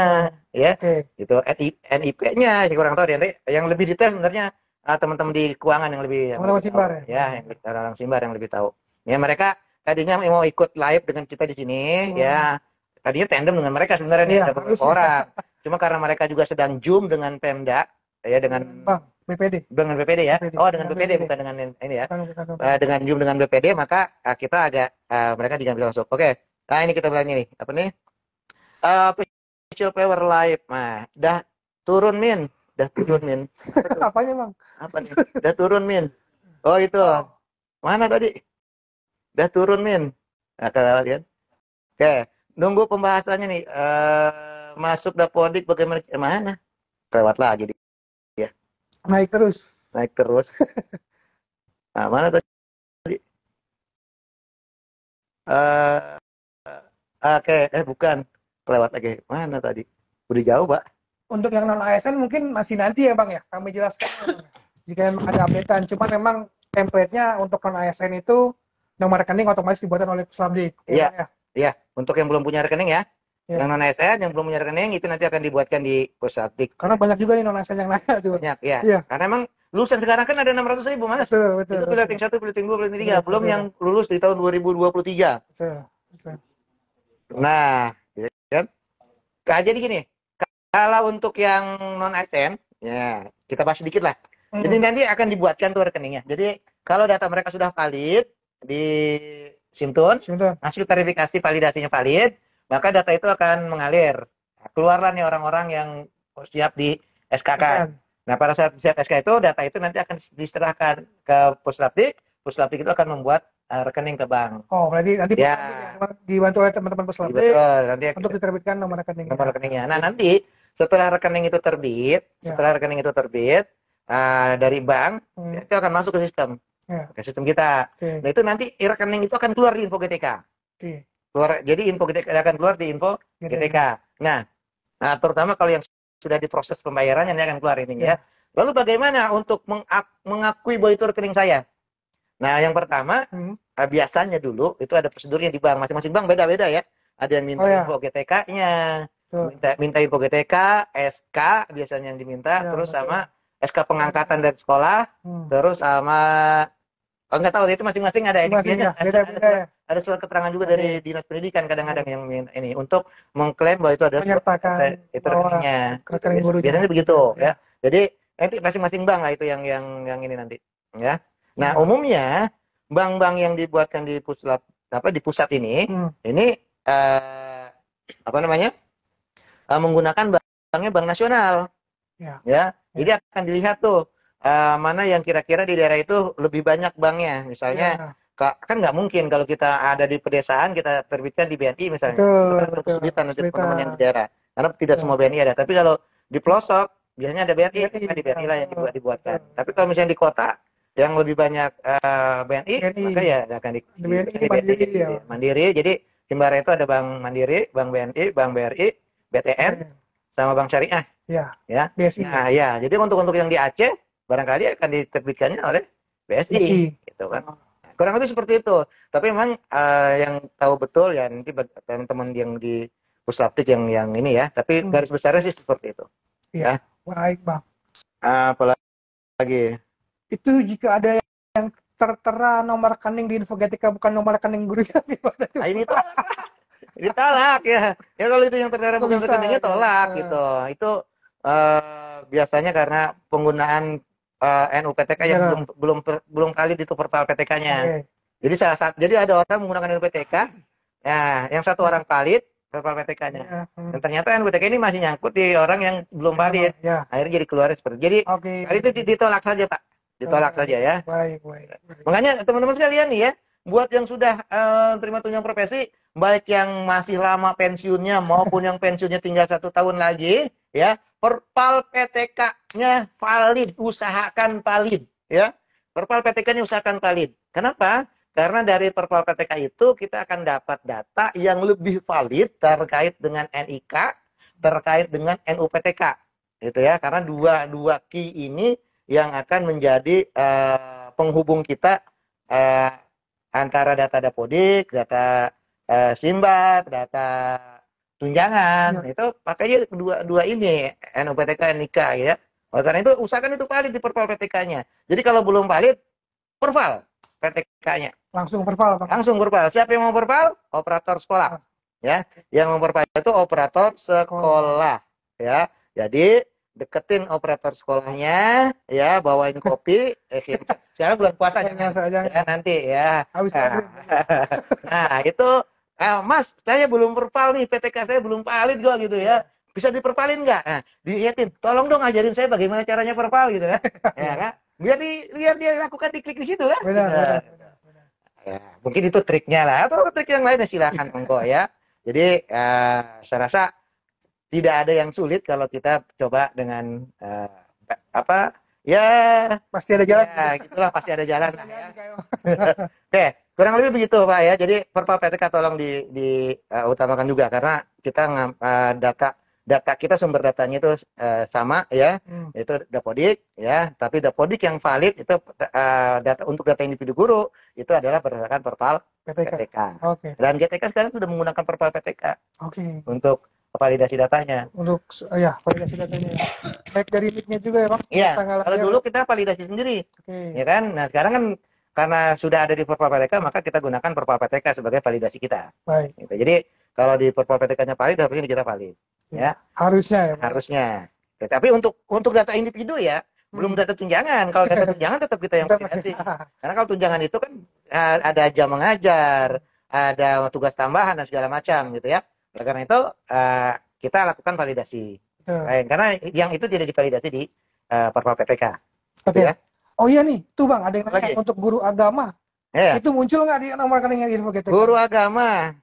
ya. Oke. Itu NIP-nya kurang tahu deh. Yang lebih detail sebenarnya teman-teman di keuangan yang lebih Teman-teman Simbar tahu. Ya, yang orang Simbar yang lebih tahu. Ya, mereka tadinya mau ikut live dengan kita di sini ya. Tadinya tandem dengan mereka sebenarnya nih, Iya, ada beberapa harusnya. orang. Cuma karena mereka juga sedang Zoom dengan Pemda ya dengan Bang, BPD. BPD ya. BPD. Oh, dengan Dengan BPD BPD. bukan dengan ini ya. Bukan. Dengan Zoom dengan BPD maka kita agak mereka tidak bisa masuk. Oke. Nah, ini kita bilangnya nih. Apa nih? Official Power Live. Nah, dah turun Min. Apanya, Bang? Apa nih? Dah turun Min. Oh, itu. Mana tadi? Dah turun Min. Nah, kalau lihat. Oke, nunggu pembahasannya nih. Masuk Dapodik bagaimana? Mana? Lewat lagi dia. Naik terus. Nah, mana tadi? Oke, bukan. Kelewat lagi. Mana tadi? Udah jauh, Pak. Untuk yang non ASN mungkin masih nanti ya, Bang ya. Kami jelaskan ya, Bang. Jika ada updatean. Cuma memang template-nya untuk non ASN itu nomor rekening otomatis dibuatkan oleh Puslabdik. Iya. Ya. Iya, untuk yang belum punya rekening ya. Ya. Yang non ASN yang belum punya rekening itu nanti akan dibuatkan di Puslabdik. Karena banyak juga nih non ASN yang nanya tuh. Banyak ya. Iya. Karena emang lulusan sekarang kan ada 600.000 Mas. Betul. Itu piloting 1, piloting 2, piloting 3. Belum Betul. yang lulus di tahun 2023. Betul. Nah, gitu kan? Nah, jadi gini, kalau untuk yang non ASN, ya kita bahas sedikit lah. Jadi nanti akan dibuatkan tuh rekeningnya. Jadi kalau data mereka sudah valid di Simtun, hasil verifikasi validasinya valid, maka data itu akan mengalir. Keluarlah nih orang-orang yang siap di SK-kan. Nah, pada saat siap SK itu, data itu nanti akan diserahkan ke Puslabdik. Puslabdik itu akan membuat rekening ke bank. Oh, berarti nanti ya, dibantu oleh teman-teman Puslabdik. Betul, nanti untuk diterbitkan nomor rekeningnya. Nomor rekeningnya. Nah, nanti setelah rekening itu terbit, dari bank, itu akan masuk ke sistem. Ke sistem kita. Nah, itu nanti rekening itu akan keluar di info GTK. Jadi info GTK akan keluar di info GTK. Nah, terutama kalau yang sudah diproses pembayarannya ini akan keluar ini ya. Lalu bagaimana untuk mengakui bahwa itu rekening saya? Nah, yang pertama, biasanya dulu itu ada prosedurnya di bank. Masing-masing bank beda-beda ya. Ada yang minta info GTK-nya, minta info GTK, SK biasanya yang diminta, terus sama SK pengangkatan dari sekolah, terus sama nggak tahu itu masing-masing ada ada surat keterangan juga dari dinas pendidikan kadang-kadang yang ini untuk mengklaim bahwa itu ada itu rekeningnya. Biasanya begitu ya. Jadi nanti masing-masing bank lah itu yang ini nanti ya. Nah, umumnya bank-bank yang dibuatkan di pusat ini menggunakan banknya bank nasional. Ya. Jadi akan dilihat tuh mana yang kira-kira di daerah itu lebih banyak banknya. Misalnya kan nggak mungkin kalau kita ada di pedesaan kita terbitkan di BNI misalnya. Itu kesulitan untuk teman-teman yang di daerah. Karena tidak semua BNI ada. Tapi kalau di pelosok biasanya ada BNI, kan di BNI lah yang dibuatkan. Tapi kalau misalnya di kota yang lebih banyak BNI, maka ya akan di BNI Mandiri. Jadi Himbara itu ada Bank Mandiri, Bank BNI, Bank BRI, BTN, sama Bank Syariah. Ya. BSI. Nah, ya. Jadi untuk yang di Aceh barangkali akan diterbitkannya oleh BSI, gitu kan. Kurang lebih seperti itu. Tapi memang yang tahu betul ya nanti teman-teman yang di Puslabdik yang ini ya. Tapi garis besarnya sih seperti itu. Ya. Baik, Bang. Apalagi? Itu jika ada yang tertera nomor rekening di info GTK bukan nomor rekening gurunya gimana tuh? Ini tolak. Ini tolak ya. Ya kalau itu yang tertera bukan rekeningnya tolak gitu. Itu biasanya karena penggunaan NUPTK yang belum kali itu profil PTK-nya. Jadi jadi ada orang menggunakan NUPTK. Nah, yang satu orang valid, perpal PTK-nya. Ya, Dan ternyata NUPTK ini masih nyangkut di orang yang belum valid. Ya. Akhirnya jadi keluar seperti. Jadi Oke. kali itu ditolak saja, Pak. Ditolak saja ya. Baik. Makanya teman-teman sekalian nih ya, buat yang sudah terima tunjangan profesi, baik yang masih lama pensiunnya maupun yang pensiunnya tinggal 1 tahun lagi, ya, perpal PTK-nya valid, usahakan valid, ya. Perpal PTK-nya usahakan valid. Kenapa? Karena dari perpal PTK itu kita akan dapat data yang lebih valid terkait dengan NIK, terkait dengan NUPTK, gitu ya. Karena dua key ini yang akan menjadi penghubung kita antara data Dapodik, data Simbat, data tunjangan, itu pakainya dua ini, NUPTK, NIK, ya. Oleh karena itu usahakan itu valid di perpal PTK-nya. Jadi kalau belum valid, perpal PTK-nya. Langsung perpal, Pak. Langsung perpal. Siapa yang mau perpal? Operator sekolah. Ya, yang memperpal itu operator sekolah, ya. Jadi deketin operator sekolahnya, ya, bawain kopi. Sekarang bulan puasa jangan, ya, nanti ya. Nah itu, Mas, saya belum perpal nih, PTK saya belum valid kok gitu ya. Bisa diperpalin nggak? Nah, dilihatin, tolong dong ajarin saya bagaimana caranya perpal gitu ya. Ya kan? Biar dia lakukan diklik di situ kan. Benar. Ya, mungkin itu triknya lah. Atau trik yang lainnya silakan monggo ya. Jadi saya rasa tidak ada yang sulit kalau kita coba dengan ya pasti ada jalan. Ya, gitulah pasti ada jalan lah ya. Oke, kurang lebih begitu Pak ya. Jadi perpal PTK tolong diutamakan juga karena kita data kita sumber datanya itu sama ya, itu Dapodik ya, tapi Dapodik yang valid itu untuk data individu guru itu adalah berdasarkan perpal PTK. Oke. Dan GTK sekarang sudah menggunakan perpal PTK. Oke. Untuk validasi datanya. Untuk validasi datanya. Baik dari NIK-nya juga ya, Bang. Iya. Kalau dulu kita validasi sendiri. Ya kan? Nah, sekarang kan karena sudah ada di perpal PTK, maka kita gunakan perpal PTK sebagai validasi kita. Baik. Gitu. Jadi kalau di perpal PTK-nya valid, harusnya kita valid. Ya. Harusnya ya, Bang. Harusnya. Tapi untuk data individu ya, belum data tunjangan. Kalau data tunjangan tetap kita yang validasi. Karena kalau tunjangan itu kan ada jam mengajar, ada tugas tambahan dan segala macam gitu ya. Oleh karena itu kita lakukan validasi. Karena yang itu tidak divalidasi di perpal PTK. Oke. Ya. Oh iya nih, tuh Bang, ada yang nanya untuk guru agama. Ya. Itu muncul nggak di nomor rekening info GTK? Guru agama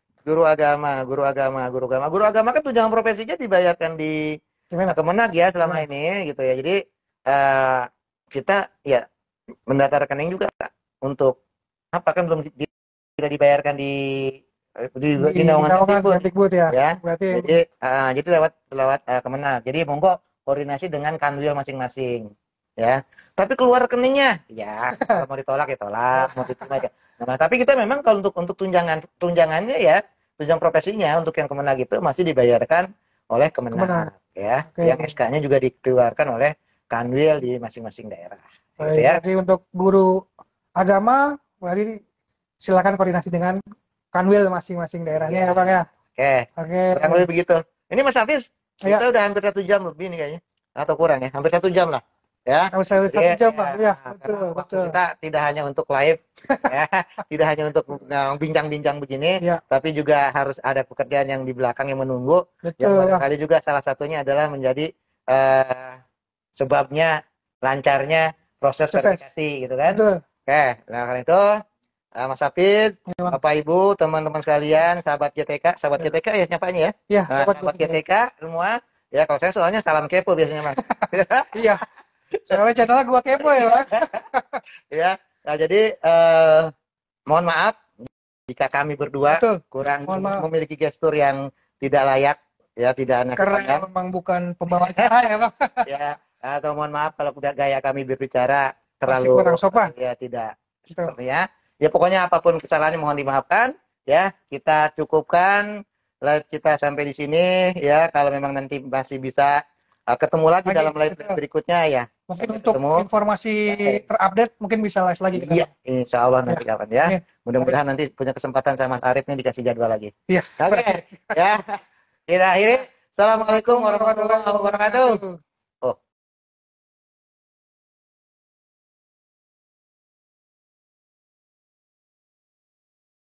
kan tunjangan profesinya dibayarkan di Kemenag ya selama ini gitu ya. Jadi kita ya mendata rekening juga untuk apa kan belum tidak dibayarkan di naungan Kemdikbud ya. Berarti jadi lewat Kemenag. Jadi monggo koordinasi dengan kanwil masing-masing ya. Tapi keluar rekeningnya ya kalau mau ditolak ya tolak, mau diterima aja. Nah, tapi kita memang kalau untuk tunjangannya ya, tunjangan profesinya untuk yang Kemenag itu masih dibayarkan oleh Kemenag ya. Yang SK-nya juga dikeluarkan oleh kanwil di masing-masing daerah. Gitu ya. Jadi untuk guru agama berarti silakan koordinasi dengan kanwil masing-masing daerahnya ya Bang ya. Oke. Kurang lebih begitu. Ini Mas Hafiz, kita udah hampir 1 jam lebih nih kayaknya. Atau kurang ya, hampir 1 jam lah. Ya. Hampir 1 jam Bang. Ya, betul. Kita tidak hanya untuk live ya, tidak hanya untuk bincang-bincang begini, tapi juga harus ada pekerjaan yang di belakang yang menunggu. Yang barangkali juga salah satunya adalah menjadi sebabnya lancarnya proses verifikasi gitu kan. Betul. Oke, nah karena itu Mas Hafiz, Bapak Ibu, teman-teman sekalian, sahabat GTK ya nyapanya ya. Iya, sahabat GTK semua. Ya kalau saya soalnya salam kepo biasanya Mas. Iya. Soalnya channelnya gua kepo ya Mas. Ya, nah jadi mohon maaf jika kami berdua kurang memiliki gestur yang tidak layak ya, tidak enak karena memang bukan pembawa acara ya Bang. Ya, atau mohon maaf kalau gaya kami berbicara terlalu kurang sopan. Ya tidak seperti ya. Ya pokoknya apapun kesalahannya mohon dimaafkan ya. Kita cukupkan live kita sampai di sini ya. Kalau memang nanti masih bisa ketemu lagi dalam live berikutnya ya. Mungkin untuk informasi terupdate mungkin bisa live lagi kita. Iya, insya Allah nanti kapan ya. Mudah-mudahan nanti punya kesempatan sama Mas Arif nih dikasih jadwal lagi. Iya. Oke. Ya. Kita akhiri. Assalamualaikum warahmatullahi wabarakatuh.